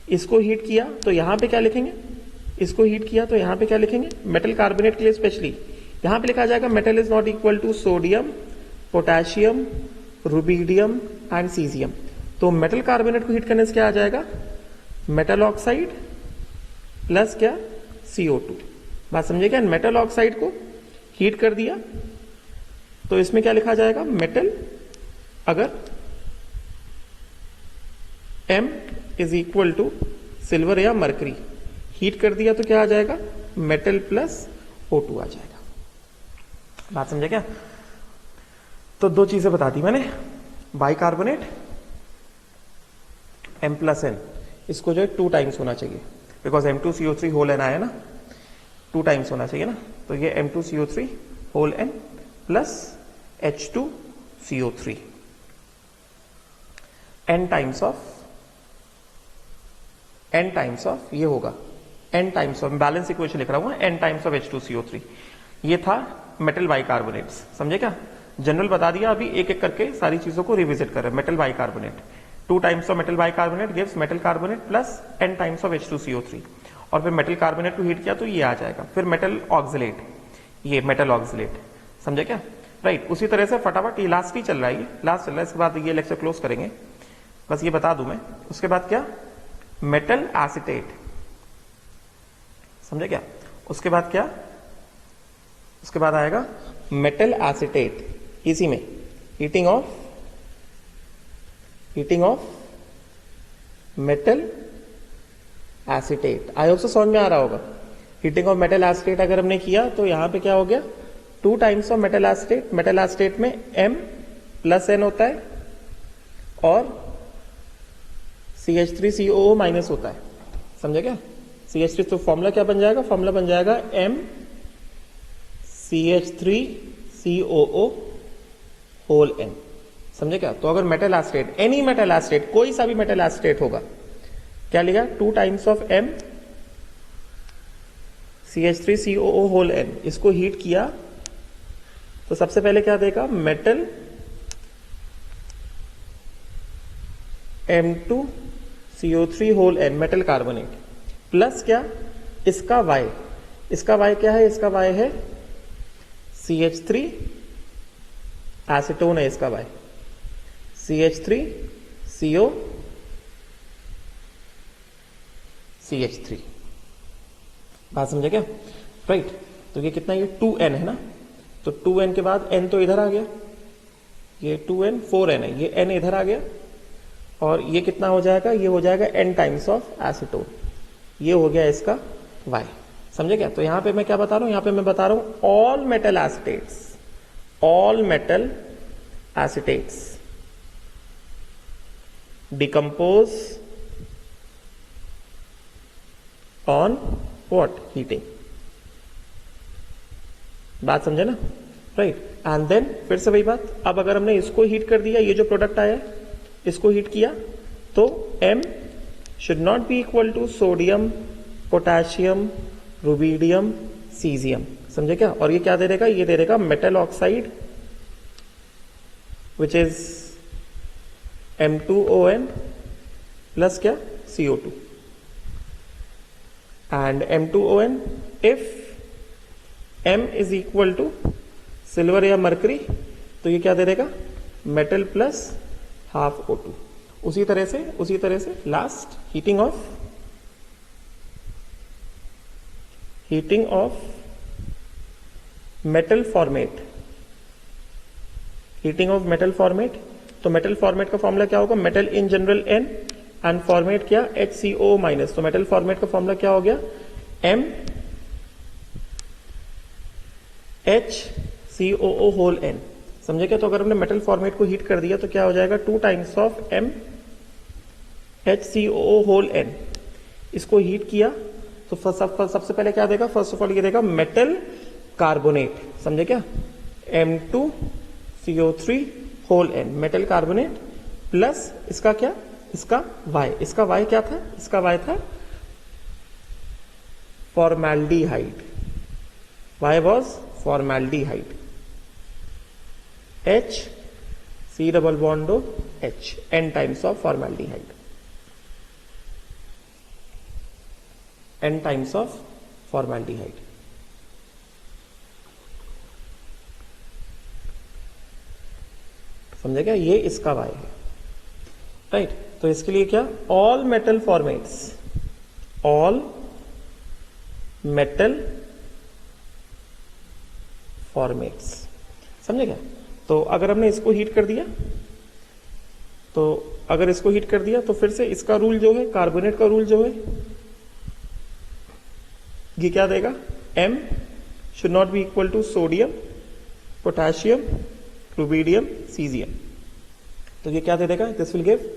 इसको हीट किया तो यहां पे क्या लिखेंगे, मेटल कार्बोनेट के लिए स्पेशली यहां पे लिखा जाएगा metal is not equal to sodium, potassium, rubidium and caesium. तो मेटल कार्बोनेट को हीट करने से क्या आ जाएगा, मेटल ऑक्साइड प्लस क्या, CO2। बात समझिएगा, मेटल ऑक्साइड को हीट कर दिया तो इसमें क्या लिखा जाएगा, मेटल, अगर M is equal to silver या मरकरी, हीट कर दिया तो क्या आ जाएगा, मेटल प्लस O2 आ जाएगा। बात समझे क्या? तो दो चीजें बता दी मैंने, बाइकार्बोनेट M प्लस N, इसको जो है 2 टाइम्स होना चाहिए, बिकॉज M2CO3 होल N आया ना, 2 टाइम्स होना चाहिए ना, तो ये M2CO3 whole N plus H2CO3 n times of ये होगा n times of, balance equation लिख रहा हूं n टाइम्स ऑफ H2CO3। ये था मेटल बाइकार्बोनेट्स, समझे क्या? जनरल बता दिया, अभी एक एक करके सारी चीजों को रिविजिट कर रहे हैं। Metal bicarbonate, 2 times of metal bicarbonate gives metal carbonate plus n times of H2CO3, और फिर मेटल कार्बोनेट को हीट किया तो ये आ जाएगा। फिर मेटल ऑक्सिलेट, ये मेटल ऑक्सिलेट, समझे क्या? राइट। उसी तरह से फटाफट, ये लास्ट ही चल रहा है, ये लास्ट चल रहा है, इसके बाद ये लेक्चर क्लोज करेंगे, बस ये बता दूं मैं। उसके बाद क्या, मेटल एसिटेट, समझे क्या? उसके बाद क्या, उसके बाद आएगा मेटल एसिटेट, इसी में heating of metal acetate. I hope से समझ में आ रहा होगा। हीटिंग ऑफ मेटल एसिटेट अगर हमने किया तो यहां पे क्या हो गया, 2 times of metal acetate. Metal acetate में M प्लस N होता है और CH3COO माइनस होता है, समझे क्या? CH3, तो फॉर्मूला क्या बन जाएगा, फॉर्मूला बन जाएगा MCH3COO होल N, समझे क्या? तो अगर metal acetate, any metal acetate, कोई सा भी मेटल एसिटेट होगा, क्या लिखा, 2 times of M CH3COO whole N, इसको हीट किया तो सबसे पहले क्या देगा, metal M2CO3 whole N, metal carbonate, plus क्या, इसका Y, इसका Y क्या है, इसका Y है CH3 एसीटोन है, इसका Y CH3COCH3। बात समझे क्या? राइट। तो ये कितना, ये 2N है ना, तो 2N के बाद N तो इधर आ गया, ये 2N 4N है, ये N इधर आ गया, और ये कितना हो जाएगा, ये हो जाएगा N टाइम्स ऑफ एसीटोन, ये हो गया इसका Y, समझे क्या? तो यहां पे मैं क्या बता रहा हूं, यहां पे मैं बता रहा हूं all metal acetates decompose on what, heating. बात समझे ना? राइट। एंड देन फिर से वही बात, अब अगर हमने इसको हीट कर दिया, ये जो प्रोडक्ट आया इसको हीट किया, तो M should not be equal to sodium, potassium, rubidium, caesium, समझे क्या? और ये क्या दे देगा, ये दे देगा metal oxide which is M2ON plus क्या, CO2, and M2ON if M is equal to silver या मरकरी, तो ये क्या दे देगा, मेटल प्लस हाफ O2। उसी तरह से last, heating of metal format, तो मेटल फॉर्मेट का फॉर्मूला क्या होगा, metal in general N and format क्या, HCO माइनस, तो मेटल फॉर्मेट का फॉर्मूला क्या हो गया, MHCOO होल N, समझे क्या? तो अगर हमने मेटल फॉर्मेट को हीट कर दिया तो क्या हो जाएगा, 2 times of MHCOO whole N, इसको हीट किया तो सबसे पहले क्या देगा, फर्स्ट ऑफ ऑल ये देगा मेटल कार्बोनेट, समझे क्या, M2CO3 whole N, metal carbonate, plus इसका क्या, इसका Y, इसका Y क्या था, इसका Y था formaldehyde, Y was formaldehyde, H C double bond O H, N times of formaldehyde, N times of formaldehyde. समझे क्या? ये इसका Y है, राइट। तो इसके लिए क्या, ऑल मेटल फॉर्मेट्स, समझे क्या? तो अगर हमने इसको हीट कर दिया तो अगर इसको हीट कर दिया तो फिर से इसका रूल जो है, कार्बोनेट का रूल जो है, ये क्या देगा, M should not be equal to sodium, potassium, rubidium, caesium. तो ये क्या दे देगा, this will give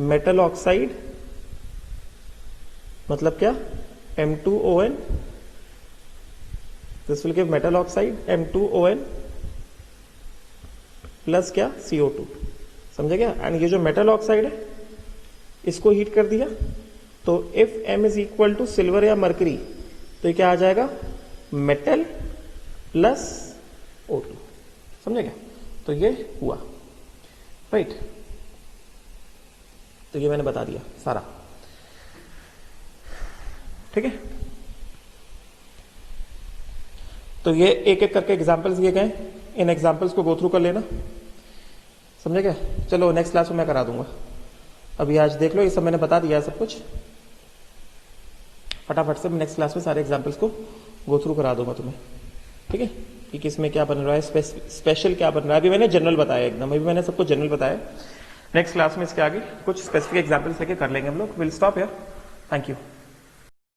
metal oxide, मतलब क्या, M2ON, this will give metal oxide M2ON plus क्या, CO2। समझे क्या? एंड ये जो मेटल ऑक्साइड है इसको हीट कर दिया तो if M is equal to silver या मरकरी तो ये क्या आ जाएगा, मेटल प्लस O2। समझे क्या? तो ये हुआ, राइट। तो ये मैंने बता दिया सारा, ठीक है। तो ये एक एक करके एग्जाम्पल्स दिए गए, इन एग्जाम्पल्स को गो थ्रू कर लेना, समझे क्या? चलो नेक्स्ट क्लास में मैं करा दूंगा, अभी आज देख लो, ये सब मैंने बता दिया है सब कुछ, फटाफट से नेक्स्ट क्लास में सारे एग्जाम्पल्स को गो थ्रू करा दूंगा तुम्हें, ठीक है, कि किसमें क्या बन रहा है, स्पेशल क्या बन रहा है। अभी मैंने जनरल बताया एकदम, अभी मैंने सबको जनरल बताया। नेक्स्ट क्लास में इसके आगे कुछ स्पेसिफिक एग्जाम्पल्स लेके कर लेंगे हम लोग। Will stop here, thank you.